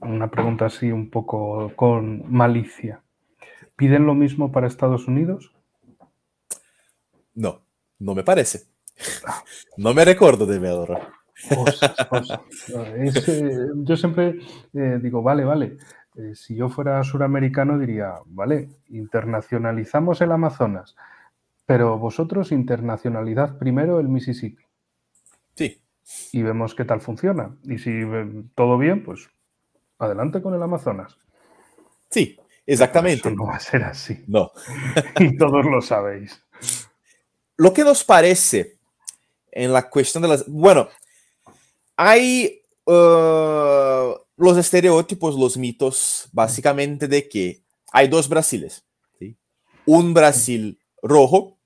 así un poco con malicia. ¿Piden lo mismo para Estados Unidos? No, no me parece. No me recuerdo de verlo. Cosas. Yo siempre digo, vale. Si yo fuera suramericano diría, vale, internacionalizamos el Amazonas, pero vosotros internacionalizad primero el Mississippi. Sí. Y vemos qué tal funciona. Y si todo bien, pues adelante con el Amazonas. Sí, Pero eso exactamente. no va a ser así. No. Y todos lo sabéis. Lo que nos parece en la cuestión de las... Bueno, hay los estereotipos, los mitos, básicamente de que hay dos Brasiles. ¿Sí? Un Brasil rojo,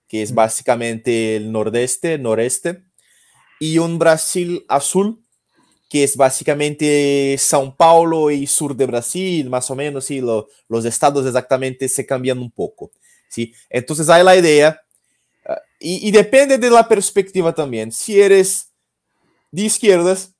que es básicamente el nordeste, noreste, y un Brasil azul, que es básicamente São Paulo y sur de Brasil, más o menos, ¿sí? Los estados exactamente se cambian un poco. ¿Sí? Entonces hay la idea, y depende de la perspectiva también. Si eres de izquierdas,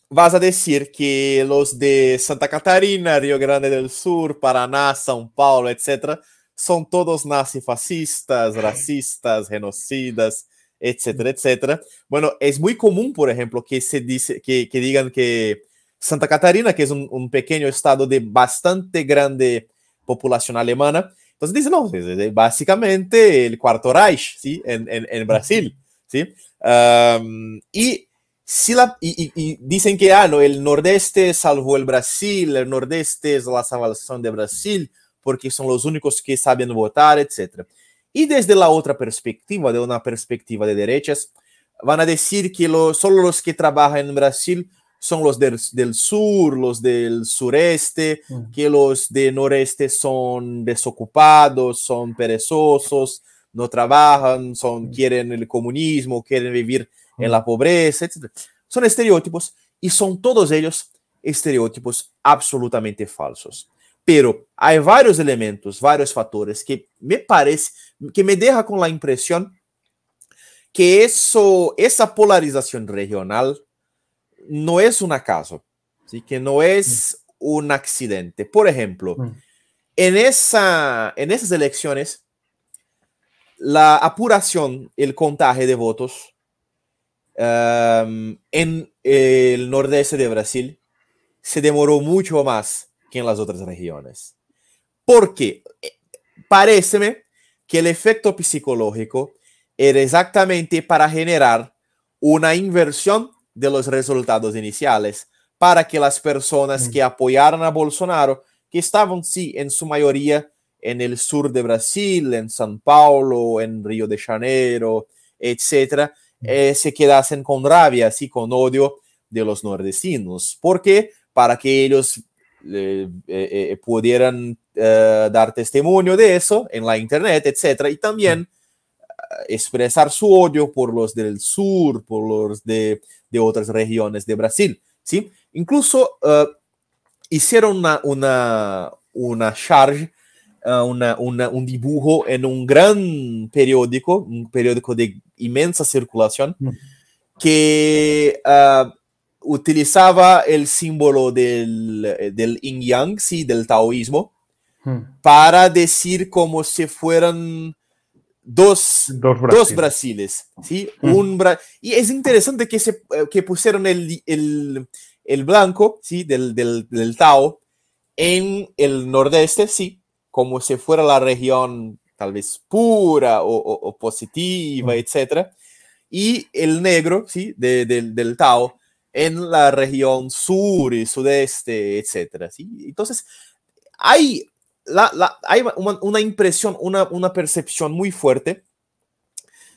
vas a decir que los de Santa Catarina, Río Grande del Sur, Paraná, São Paulo, etcétera, son todos nazifascistas, racistas, genocidas, etcétera, etcétera. Bueno, es muy común, por ejemplo, que se dice que digan que Santa Catarina, que es un pequeño estado de bastante grande población alemana, entonces dicen, no, es básicamente el Cuarto Reich, ¿sí? En Brasil, ¿sí? Y dicen que no, el nordeste salvó el Brasil, el nordeste es la salvación de Brasil, porque son los únicos que saben votar, etc. Y desde la otra perspectiva, de una perspectiva de derechas, van a decir que solo los que trabajan en Brasil son los del sur, los del sureste, que los de noreste son desocupados, son perezosos, no trabajan, quieren el comunismo, quieren vivir en la pobreza, etc. Son estereotipos y son todos ellos estereotipos absolutamente falsos. Pero hay varios elementos, varios factores que me parece, que me deja con la impresión que esa polarización regional no es un acaso, ¿sí? Que no es un accidente. Por ejemplo, en esas elecciones, la apuración, el contaje de votos en el nordeste de Brasil se demoró mucho más que en las otras regiones. Porque paréceme que el efecto psicológico era exactamente para generar una inversión de los resultados iniciales, para que las personas que apoyaran a Bolsonaro, que estaban, sí, en su mayoría en el sur de Brasil, en São Paulo, en Río de Janeiro, etcétera, se quedasen con rabia, así, con odio de los nordestinos. ¿Por qué? Para que ellos pudieran dar testimonio de eso en la internet, etcétera, y también expresar su odio por los del sur, por los de otras regiones de Brasil, ¿sí? Incluso hicieron una charge, un dibujo en un gran periódico, un periódico de inmensa circulación, que utilizaba el símbolo del yin yang, ¿sí? Del taoísmo, para decir como si fueran dos Brasiles, ¿sí? Y es interesante que pusieron el blanco, ¿sí? del Tao en el nordeste, sí, como si fuera la región tal vez pura o positiva, etc. Y el negro, ¿sí? del Tao en la región sur y sudeste, etc. ¿sí? Entonces, hay una impresión, una percepción muy fuerte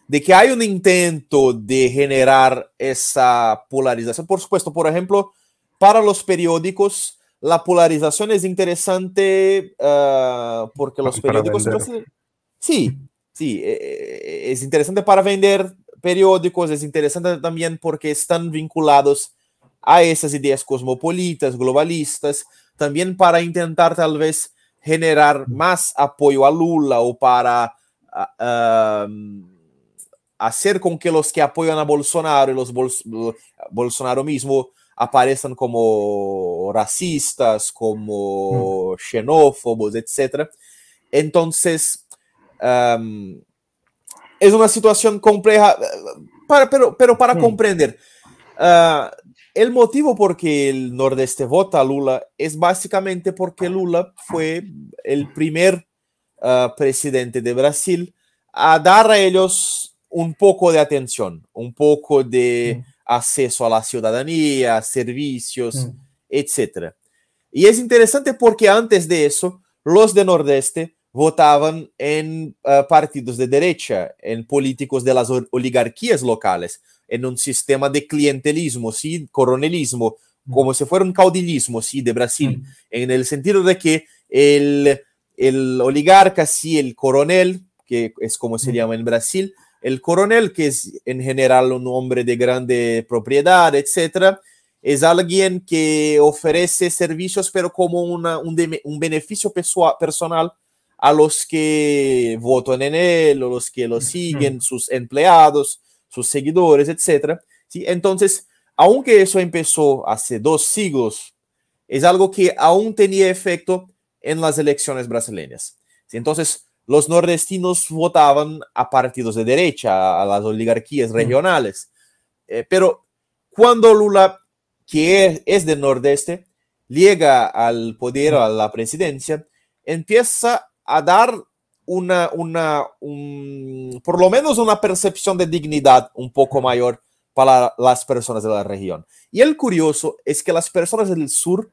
de que hay un intento de generar esa polarización. Por supuesto, por ejemplo, para los periódicos, la polarización es interesante porque los periódicos... Sí, es interesante para vender periódicos, es interesante también porque están vinculados a esas ideas cosmopolitas, globalistas, también para intentar tal vez generar más apoyo a Lula o para hacer con que los que apoyan a Bolsonaro y los Bolsonaro mismo aparecen como racistas, como xenófobos, etc. Entonces, es una situación compleja, pero para comprender, el motivo por que el Nordeste vota a Lula es básicamente porque Lula fue el primer presidente de Brasil a dar a ellos un poco de atención, un poco de acceso a la ciudadanía, servicios, etc. Y es interesante porque antes de eso, los de Nordeste votaban en partidos de derecha, en políticos de las oligarquías locales, en un sistema de clientelismo, ¿sí? Coronelismo, como si fuera un caudillismo, ¿sí? De Brasil, en el sentido de que el oligarca, sí, el coronel, que es como se llama en Brasil, el coronel, que es en general un hombre de grande propiedad, etcétera, es alguien que ofrece servicios, pero como un beneficio personal a los que votan en él, o los que lo siguen, sus empleados, sus seguidores, etcétera. ¿Sí? Entonces, aunque eso empezó hace 2 siglos, es algo que aún tenía efecto en las elecciones brasileñas. ¿Sí? Entonces, los nordestinos votaban a partidos de derecha, a las oligarquías regionales. Pero cuando Lula, que es del Nordeste, llega al poder, a la presidencia, empieza a dar por lo menos una percepción de dignidad un poco mayor para las personas de la región. Y el curioso es que las personas del sur,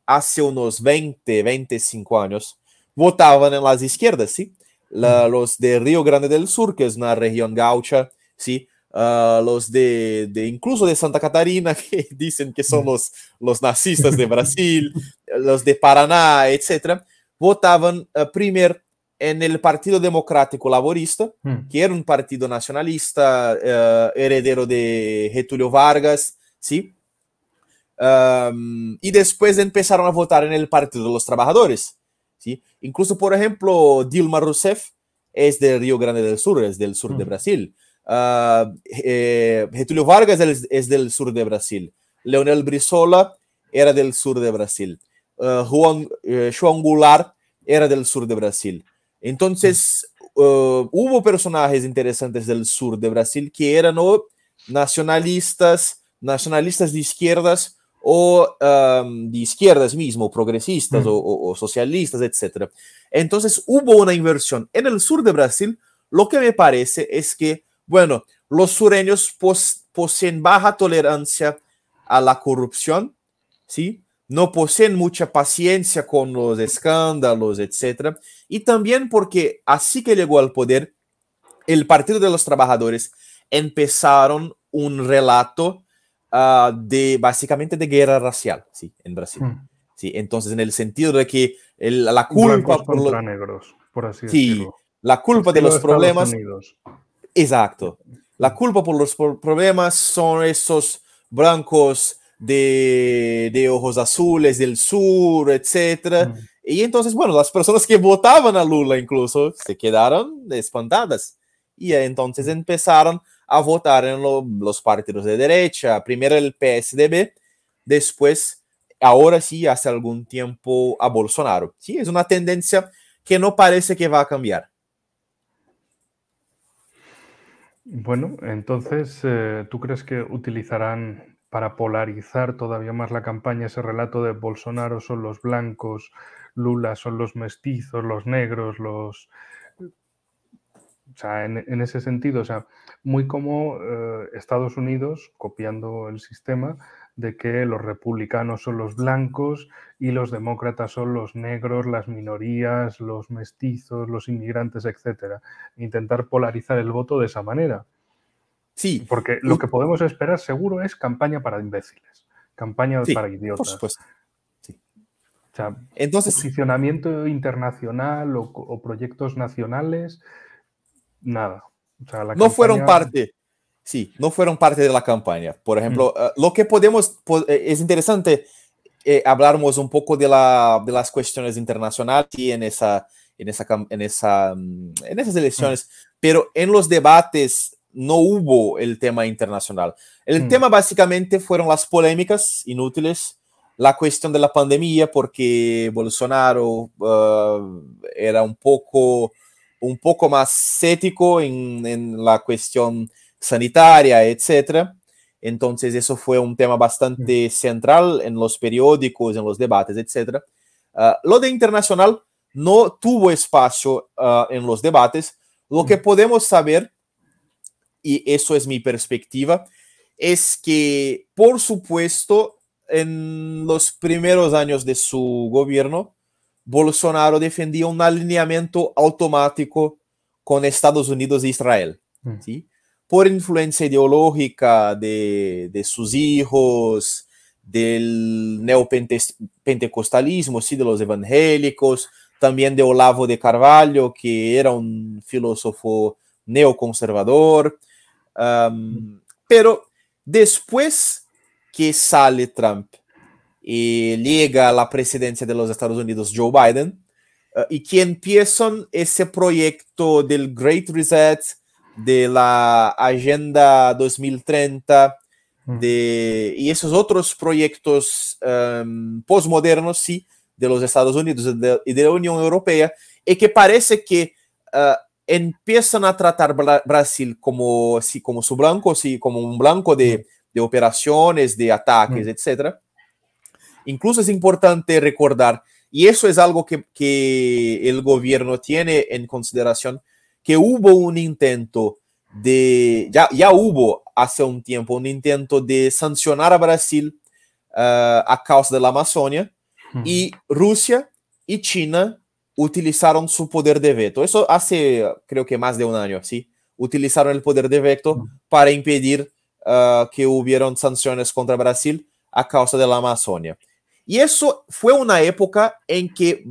hace unos 20, 25 años, votaban en las izquierdas, ¿sí? Los de Río Grande del Sur, que es una región gaucha, ¿sí? Los incluso de Santa Catarina, que dicen que son los nazistas de Brasil, los de Paraná, etc., votaban primero en el Partido Democrático Laborista, que era un partido nacionalista, heredero de Getúlio Vargas, ¿sí? Y después empezaron a votar en el Partido de los Trabajadores, ¿sí? Incluso, por ejemplo, Dilma Rousseff es de Río Grande del Sur, es del sur de Brasil. Getúlio Vargas es del sur de Brasil. Leonel Brizola era del sur de Brasil. João Goulart era del sur de Brasil. Entonces, hubo personajes interesantes del sur de Brasil que eran nacionalistas de izquierdas o de izquierdas mismo, progresistas o socialistas, etc. Entonces, hubo una inversión. En el sur de Brasil, lo que me parece es que, bueno, los sureños poseen baja tolerancia a la corrupción, ¿sí? No poseen mucha paciencia con los escándalos, etc. Y también porque así que llegó al poder, el Partido de los Trabajadores empezaron un relato básicamente de guerra racial, ¿sí? En Brasil. ¿Sí? Entonces, en el sentido de que la culpa blancos contra negros, por así sí, decirlo. la culpa de los problemas. Unidos. Exacto. La culpa por los problemas son esos blancos de ojos azules del sur, etc. Y entonces, bueno, las personas que votaban a Lula incluso se quedaron espantadas. Y entonces empezaron a votar en los partidos de derecha, primero el PSDB, después, ahora sí, hace algún tiempo, a Bolsonaro. Sí, es una tendencia que no parece que va a cambiar. Bueno, entonces, ¿tú crees que utilizarán para polarizar todavía más la campaña ese relato de Bolsonaro son los blancos, Lula son los mestizos, los negros, los... O sea, en ese sentido, o sea, muy como Estados Unidos, copiando el sistema de que los republicanos son los blancos y los demócratas son los negros, las minorías, los mestizos, los inmigrantes, etcétera. Intentar polarizar el voto de esa manera. Sí. Porque lo que podemos esperar seguro es campaña para imbéciles, campaña para idiotas. Por supuesto. Sí. O sea, entonces, posicionamiento internacional o proyectos nacionales, nada. O sea, la no campaña... fueron parte, sí, no fueron parte de la campaña. Por ejemplo, lo que podemos, es interesante hablarmos un poco de las cuestiones internacionales y en esas elecciones, pero en los debates no hubo el tema internacional. El tema básicamente fueron las polémicas inútiles, la cuestión de la pandemia, porque Bolsonaro era un poco más cético en la cuestión sanitaria, etcétera. Entonces eso fue un tema bastante central en los periódicos, en los debates, etcétera. Lo de internacional no tuvo espacio en los debates. Lo que podemos saber, y eso es mi perspectiva, es que, por supuesto, en los primeros años de su gobierno, Bolsonaro defendía un alineamiento automático con Estados Unidos e Israel, ¿sí? Por influencia ideológica de sus hijos, del neopentecostalismo, ¿sí? De los evangélicos, también de Olavo de Carvalho, que era un filósofo neoconservador. Pero después que sale Trump y llega a la presidencia de los Estados Unidos Joe Biden, y que empiezan ese proyecto del Great Reset, de la Agenda 2030, y esos otros proyectos postmodernos, sí, de los Estados Unidos y de la Unión Europea, y que parece que empiezan a tratar Brasil como su blanco, sí, como un blanco de operaciones, de ataques, etc. Incluso es importante recordar, y eso es algo que el gobierno tiene en consideración, que hubo un intento ya hubo hace un tiempo un intento de sancionar a Brasil a causa de la Amazonia, y Rusia y China utilizaron su poder de veto. Eso hace, creo que más de un año, ¿sí? Utilizaron el poder de veto para impedir que hubieran sanciones contra Brasil a causa de la Amazonia. Y eso fue una época en que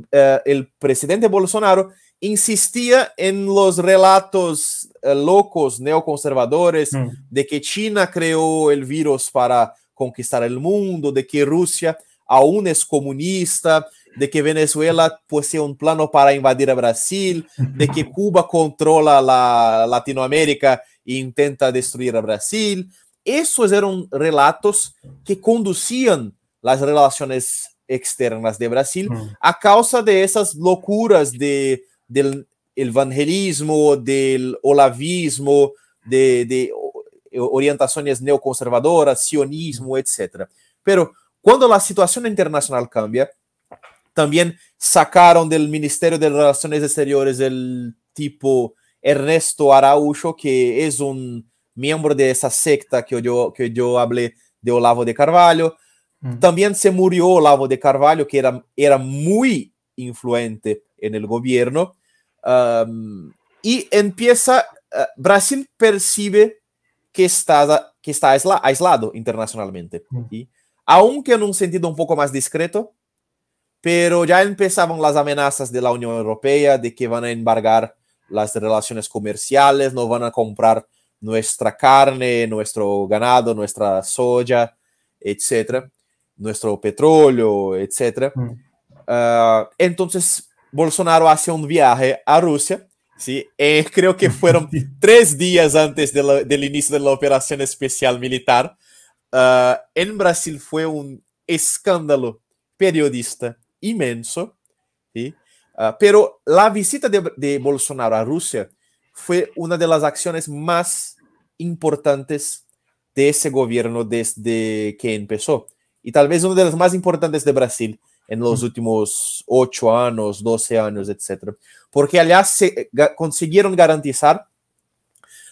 el presidente Bolsonaro insistía en los relatos locos, neoconservadores, de que China creó el virus para conquistar el mundo, de que Rusia aún es comunista, de que Venezuela posee un plano para invadir a Brasil, de que Cuba controla la Latinoamérica e intenta destruir a Brasil. Esos eran relatos que conducían las relaciones externas de Brasil a causa de esas locuras del evangelismo, del olavismo, de orientaciones neoconservadoras, sionismo, etc. Pero cuando la situación internacional cambia, también sacaron del Ministerio de Relaciones Exteriores el tipo Ernesto Araújo, que es un miembro de esa secta que yo hablé de Olavo de Carvalho. También se murió Olavo de Carvalho, que era muy influente en el gobierno. Y Brasil percibe que está aislado internacionalmente, ¿sí? Aunque en un sentido un poco más discreto, pero ya empezaban las amenazas de la Unión Europea de que van a embargar las relaciones comerciales, no van a comprar nuestra carne, nuestro ganado, nuestra soya, etcétera, nuestro petróleo, etcétera. Entonces Bolsonaro hace un viaje a Rusia, ¿sí? Creo que fueron 3 días antes del inicio de la operación especial militar. En Brasil fue un escándalo periodista inmenso, ¿sí? Pero la visita de Bolsonaro a Rusia fue una de las acciones más importantes de ese gobierno desde que empezó, y tal vez una de las más importantes de Brasil en los últimos 8 años, 12 años, etc. Porque allá consiguieron garantizar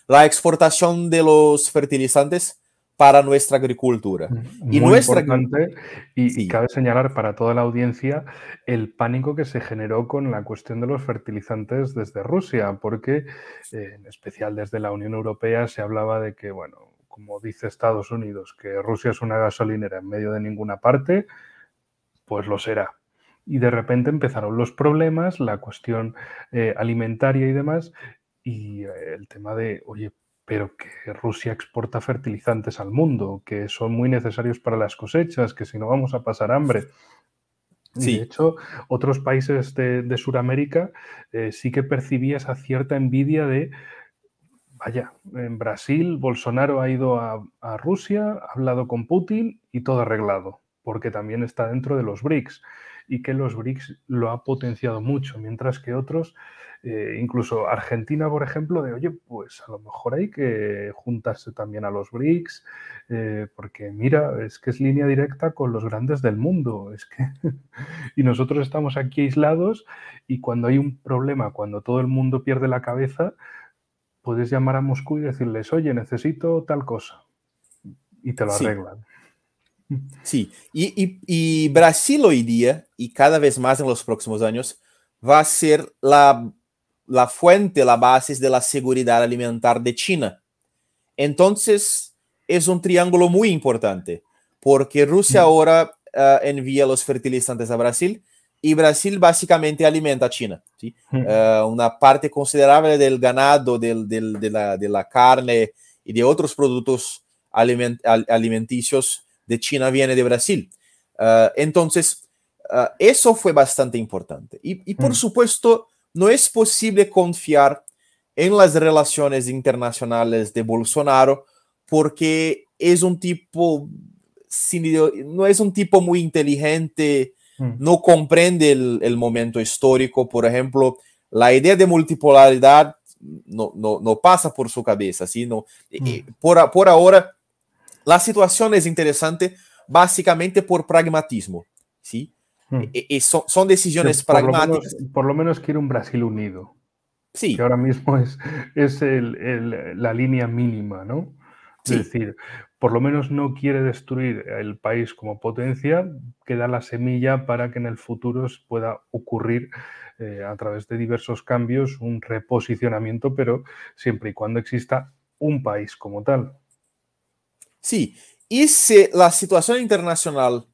la exportación de los fertilizantes para nuestra agricultura. Muy importante, y cabe señalar para toda la audiencia el pánico que se generó con la cuestión de los fertilizantes desde Rusia, porque en especial desde la Unión Europea se hablaba de que, bueno, como dice Estados Unidos, que Rusia es una gasolinera en medio de ninguna parte, pues lo será. Y de repente empezaron los problemas, la cuestión alimentaria y demás, y el tema de, oye, pero que Rusia exporta fertilizantes al mundo, que son muy necesarios para las cosechas, que si no vamos a pasar hambre. Y Sí. de hecho, otros países de Sudamérica sí que percibía esa cierta envidia de, vaya, en Brasil Bolsonaro ha ido a Rusia, ha hablado con Putin y todo arreglado, porque también está dentro de los BRICS y que los BRICS lo ha potenciado mucho, mientras que otros, incluso Argentina, por ejemplo, de oye, pues a lo mejor hay que juntarse también a los BRICS, porque mira, es que es línea directa con los grandes del mundo, es que y nosotros estamos aquí aislados y cuando hay un problema, cuando todo el mundo pierde la cabeza, puedes llamar a Moscú y decirles, oye, necesito tal cosa, y te lo Sí, arreglan. sí. Y Brasil hoy día, y cada vez más en los próximos años, va a ser la fuente, la base de la seguridad alimentar de China. Entonces, es un triángulo muy importante, porque Rusia ahora envía los fertilizantes a Brasil y Brasil básicamente alimenta a China. ¿Sí? Una parte considerable del ganado, de la carne y de otros productos alimenticios de China viene de Brasil. Entonces, eso fue bastante importante. Y por supuesto, no es posible confiar en las relaciones internacionales de Bolsonaro porque es un tipo, no es un tipo muy inteligente, no comprende el momento histórico. Por ejemplo, la idea de multipolaridad no pasa por su cabeza. ¿Sí? No, por ahora, la situación es interesante básicamente por pragmatismo. ¿Sí? Son decisiones pragmáticas. Por lo menos quiere un Brasil unido. Sí. Que ahora mismo es la línea mínima, ¿no? Sí. Es decir, por lo menos no quiere destruir el país como potencia, que da la semilla para que en el futuro pueda ocurrir a través de diversos cambios un reposicionamiento, pero siempre y cuando exista un país como tal. Sí, y si la situación internacional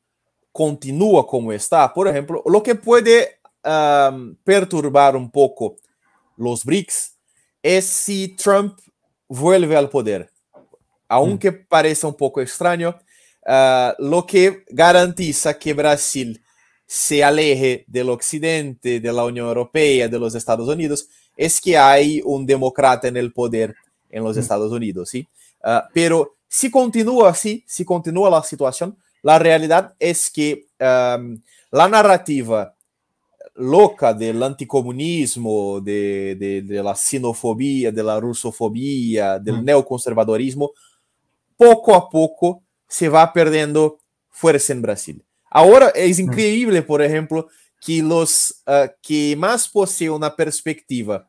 continúa como está, por ejemplo, lo que puede perturbar un poco los BRICS es si Trump vuelve al poder. Aunque parezca un poco extraño, lo que garantiza que Brasil se aleje del occidente, de la Unión Europea, de los Estados Unidos, es que hay un demócrata en el poder en los Estados Unidos, ¿sí? Pero si continúa así, si continúa la situación, la realidad es que la narrativa loca del anticomunismo, de la xenofobia, de la rusofobia, del neoconservadorismo, poco a poco se va perdiendo fuerza en Brasil. Ahora es increíble, por ejemplo, que los que más poseen una perspectiva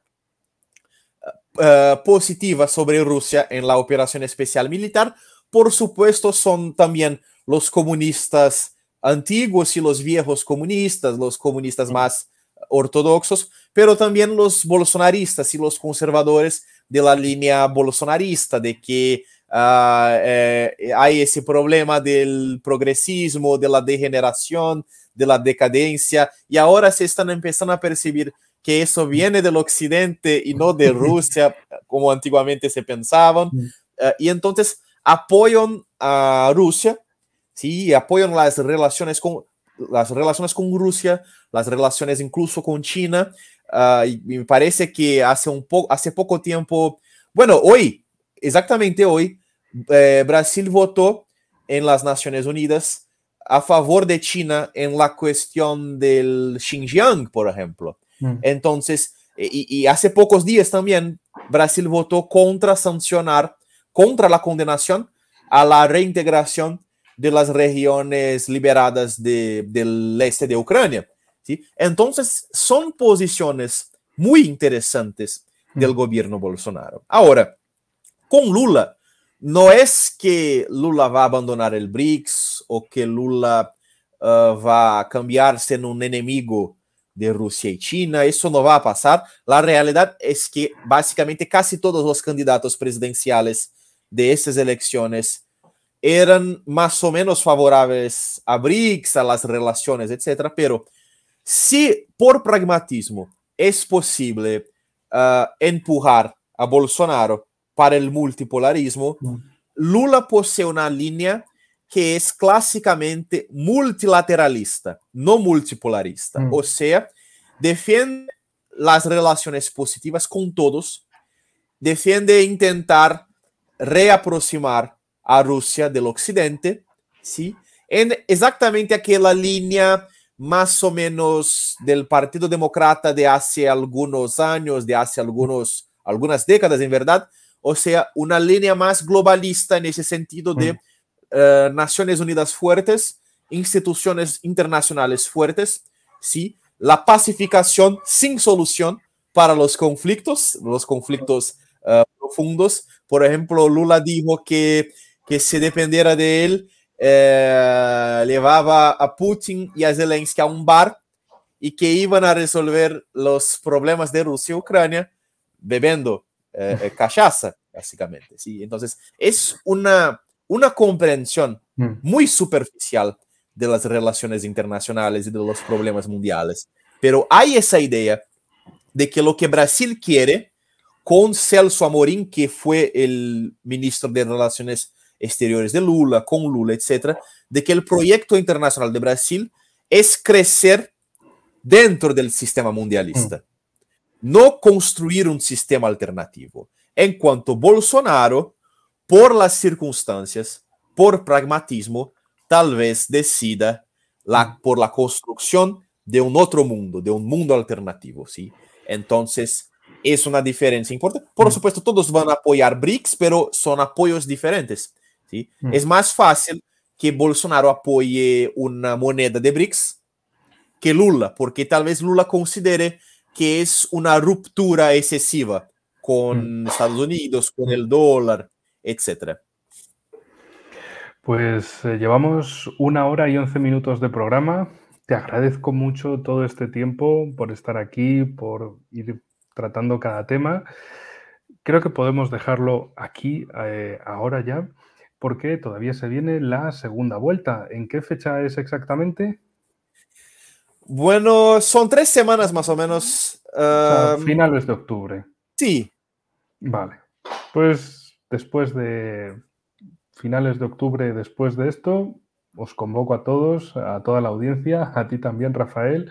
positiva sobre Rusia en la operación especial militar, por supuesto, son también los comunistas antiguos y los viejos comunistas, los comunistas más ortodoxos, pero también los bolsonaristas y los conservadores de la línea bolsonarista, de que hay ese problema del progresismo, de la degeneración, de la decadencia, y ahora se están empezando a percibir que eso viene del occidente y no de Rusia, como antiguamente se pensaban, y entonces apoyan a Rusia, ¿sí? Apoyan las relaciones con Rusia, las relaciones incluso con China, y me parece que hace poco tiempo, bueno, hoy, exactamente hoy, Brasil votó en las Naciones Unidas a favor de China en la cuestión del Xinjiang, por ejemplo. Entonces, y hace pocos días también Brasil votó contra la condenación a la reintegración de las regiones liberadas del este de Ucrania. ¿Sí? Entonces, son posiciones muy interesantes del gobierno Bolsonaro. Ahora, con Lula, no es que Lula va a abandonar el BRICS o que Lula va a cambiarse en un enemigo de Rusia y China, eso no va a pasar. La realidad es que básicamente casi todos los candidatos presidenciales de estas elecciones eran más o menos favorables a BRICS, a las relaciones, etc. Pero si por pragmatismo es posible empujar a Bolsonaro para el multipolarismo, Lula posee una línea que es clásicamente multilateralista, no multipolarista. O sea, defiende las relaciones positivas con todos defiende intentar reaproximar a Rusia del occidente, ¿sí? En exactamente aquella línea más o menos del Partido Demócrata de hace algunos años, de hace algunas décadas en verdad, o sea, una línea más globalista en ese sentido de Naciones Unidas fuertes, instituciones internacionales fuertes, ¿sí? La pacificación sin solución para los conflictos profundos. Por ejemplo, Lula dijo que si dependiera de él, llevaba a Putin y a Zelensky a un bar y que iban a resolver los problemas de Rusia y Ucrania bebiendo cachaza, básicamente. ¿Sí? Entonces, es una comprensión muy superficial de las relaciones internacionales y de los problemas mundiales. Pero hay esa idea de que lo que Brasil quiere, con Celso Amorim, que fue el ministro de Relaciones Exteriores de Lula, con Lula, etcétera, de que el proyecto internacional de Brasil es crecer dentro del sistema mundialista, no construir un sistema alternativo. En cuanto Bolsonaro, por las circunstancias, por pragmatismo, tal vez decida por la construcción de un otro mundo, de un mundo alternativo, ¿sí? Entonces, es una diferencia importante. Por supuesto, todos van a apoyar BRICS, pero son apoyos diferentes, ¿sí? Es más fácil que Bolsonaro apoye una moneda de BRICS que Lula, porque tal vez Lula considere que es una ruptura excesiva con Estados Unidos, con el dólar, etcétera. Pues llevamos 1 hora y 11 minutos de programa. Te agradezco mucho todo este tiempo por estar aquí, por ir tratando cada tema. Creo que podemos dejarlo aquí ahora ya, porque todavía se viene la segunda vuelta. ¿En qué fecha es exactamente? Bueno, son 3 semanas más o menos. O sea, finales de octubre. Sí. Vale. Pues después de finales de octubre, después de esto, os convoco a todos, a toda la audiencia, a ti también, Rafael,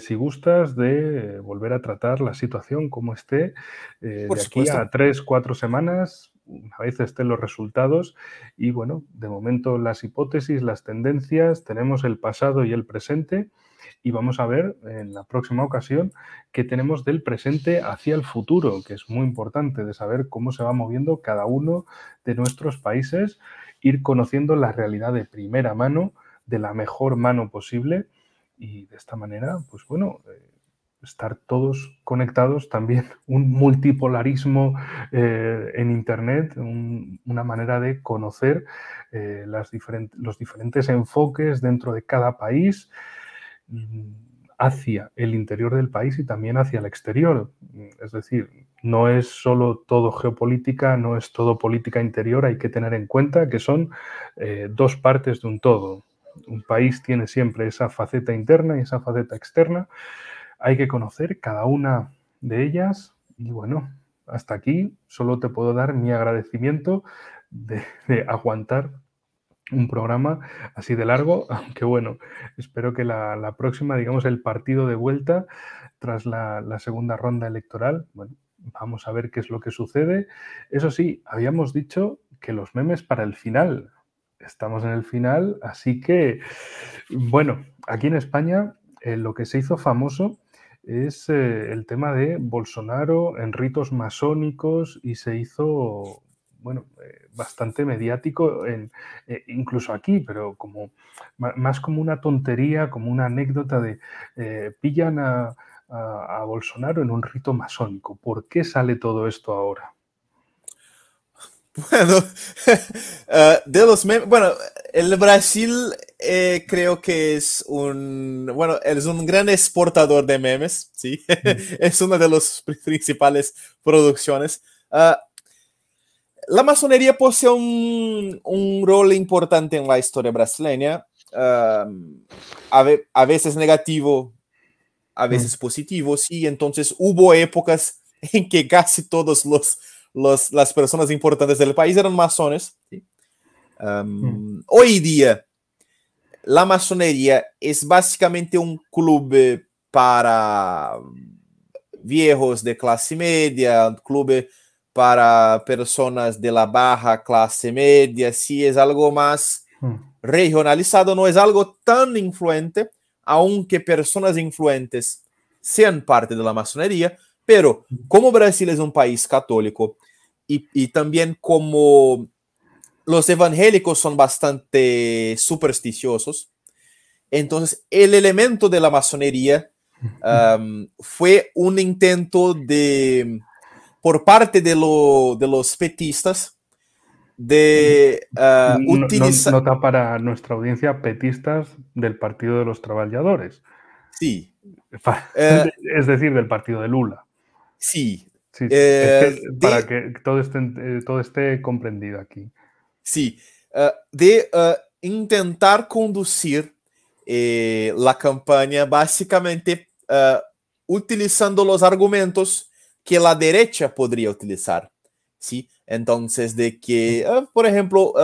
si gustas de volver a tratar la situación como esté, Por de aquí supuesto. a 3-4 semanas, una vez estén los resultados. Y bueno, de momento las hipótesis, las tendencias, tenemos el pasado y el presente. Y vamos a ver en la próxima ocasión qué tenemos del presente hacia el futuro, que es muy importante de saber cómo se va moviendo cada uno de nuestros países, ir conociendo la realidad de primera mano, de la mejor mano posible, y de esta manera, pues bueno, estar todos conectados, también un multipolarismo en Internet, una manera de conocer los diferentes enfoques dentro de cada país, hacia el interior del país y también hacia el exterior. Es decir, no es solo todo geopolítica, no es todo política interior, hay que tener en cuenta que son dos partes de un todo. Un país tiene siempre esa faceta interna y esa faceta externa. Hay que conocer cada una de ellas y bueno, hasta aquí solo te puedo dar mi agradecimiento de aguantar un programa así de largo, aunque bueno, espero que la próxima, digamos, el partido de vuelta tras la segunda ronda electoral, bueno, vamos a ver qué es lo que sucede. Eso sí, habíamos dicho que los memes para el final. Estamos en el final, así que, bueno, aquí en España lo que se hizo famoso es el tema de Bolsonaro en ritos masónicos y se hizo, bueno, bastante mediático, incluso aquí, pero como más como una tontería, como una anécdota de pillan a Bolsonaro en un rito masónico. ¿Por qué sale todo esto ahora? Bueno, de los memes, bueno, el Brasil creo que es bueno, es un gran exportador de memes, ¿sí? Es una de las principales producciones. La masonería posee un rol importante en la historia brasileña, a veces negativo, a veces positivo, sí. Entonces hubo épocas en que casi todos las personas importantes del país eran masones, ¿sí? Hoy día, la masonería es básicamente un club para viejos de clase media, un club para personas de la baja clase media, sí es algo más regionalizado, no es algo tan influente, aunque personas influentes sean parte de la masonería, pero como Brasil es un país católico y también como los evangélicos son bastante supersticiosos, entonces el elemento de la masonería fue un intento por parte de los petistas de utilizar... Nota para nuestra audiencia, petistas del Partido de los Trabajadores. Sí. Es decir, del partido de Lula. Sí. Sí, es que para que todo esté comprendido aquí. Sí. De intentar conducir la campaña básicamente utilizando los argumentos que la derecha podría utilizar. ¿Sí? Entonces, de que, por ejemplo,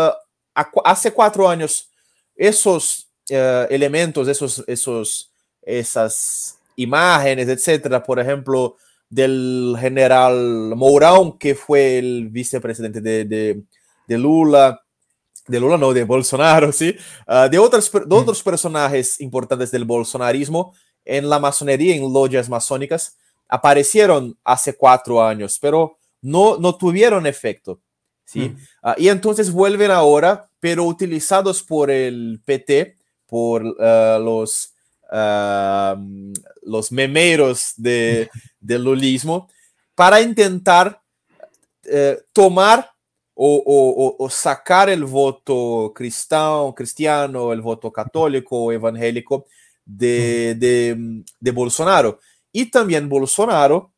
hace 4 años, esos elementos, esas imágenes, etcétera, por ejemplo, del general Mourão, que fue el vicepresidente de Lula, no, de Bolsonaro, ¿sí? De otros personajes importantes del bolsonarismo en la masonería, en logias masónicas, aparecieron hace 4 años, pero no tuvieron efecto, ¿sí? Y entonces vuelven ahora, pero utilizados por el PT, por los memeros del lulismo, para intentar tomar o sacar el voto cristiano, el voto católico o evangélico de Bolsonaro. Y también Bolsonaro,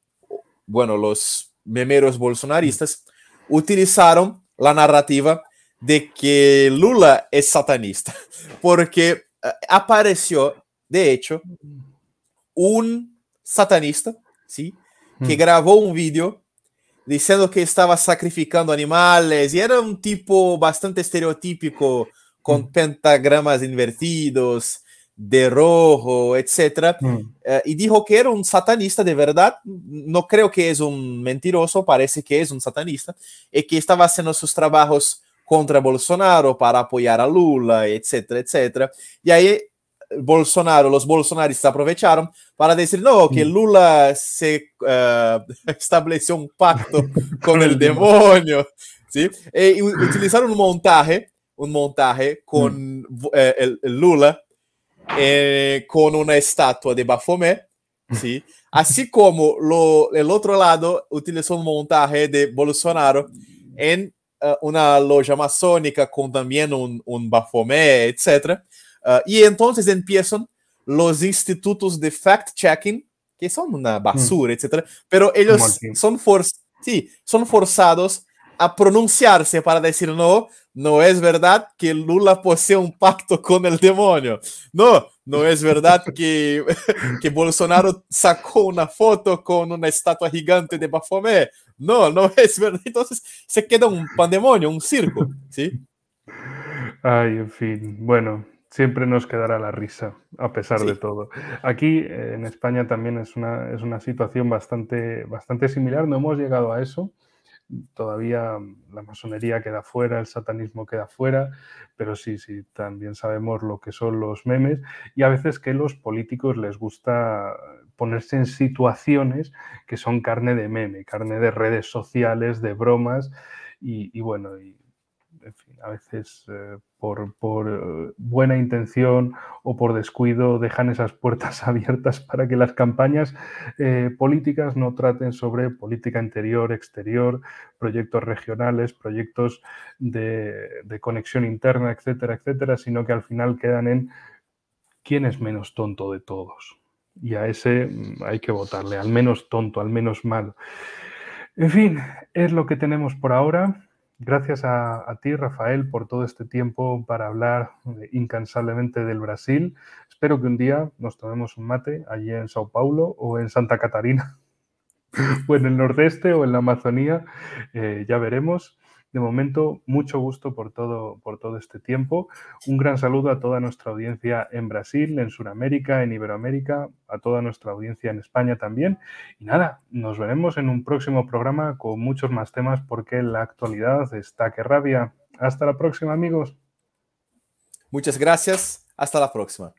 bueno, los memeros bolsonaristas utilizaron la narrativa de que Lula es satanista, porque apareció, de hecho, un satanista, ¿sí? Que grabó un vídeo diciendo que estaba sacrificando animales y era un tipo bastante estereotípico con pentagramas invertidos, de rojo, etc. Y dijo que era un satanista de verdad, no creo que es un mentiroso, parece que es un satanista, y que estaba haciendo sus trabajos contra Bolsonaro para apoyar a Lula, etcétera, etcétera. Y ahí los bolsonaristas aprovecharon para decir, no, que Lula se estableció un pacto con el demonio, ¿sí? Y utilizaron un montaje con el Lula con una estatua de Baphomet, ¿sí? Así como el otro lado utilizó un montaje de Bolsonaro en una loja masónica con también un Baphomet, etcétera. Y entonces empiezan los institutos de fact-checking, que son una basura, etcétera, pero ellos son forzados a pronunciarse para decir no es verdad que Lula posee un pacto con el demonio. No es verdad que Bolsonaro sacó una foto con una estatua gigante de Baphomet. No es verdad. Entonces se queda un pandemonio, un circo, ¿sí? Ay, en fin, bueno, siempre nos quedará la risa, a pesar de todo. Aquí en España también es una situación bastante similar, no hemos llegado a eso. Todavía la masonería queda fuera, el satanismo queda fuera, pero sí, también sabemos lo que son los memes y a veces que los políticos les gusta ponerse en situaciones que son carne de meme, carne de redes sociales, de bromas y bueno, en fin, a veces por buena intención o por descuido dejan esas puertas abiertas para que las campañas políticas no traten sobre política interior, exterior, proyectos regionales, proyectos de conexión interna, etcétera, etcétera, sino que al final quedan en quién es menos tonto de todos. Y a ese hay que votarle, al menos tonto, al menos malo. En fin, es lo que tenemos por ahora. Gracias a ti, Rafael, por todo este tiempo para hablar incansablemente del Brasil. Espero que un día nos tomemos un mate allí en Sao Paulo o en Santa Catarina, o en el Nordeste o en la Amazonía, ya veremos. De momento, mucho gusto por todo este tiempo. Un gran saludo a toda nuestra audiencia en Brasil, en Sudamérica, en Iberoamérica, a toda nuestra audiencia en España también. Y nada, nos veremos en un próximo programa con muchos más temas porque la actualidad está que rabia. Hasta la próxima, amigos. Muchas gracias. Hasta la próxima.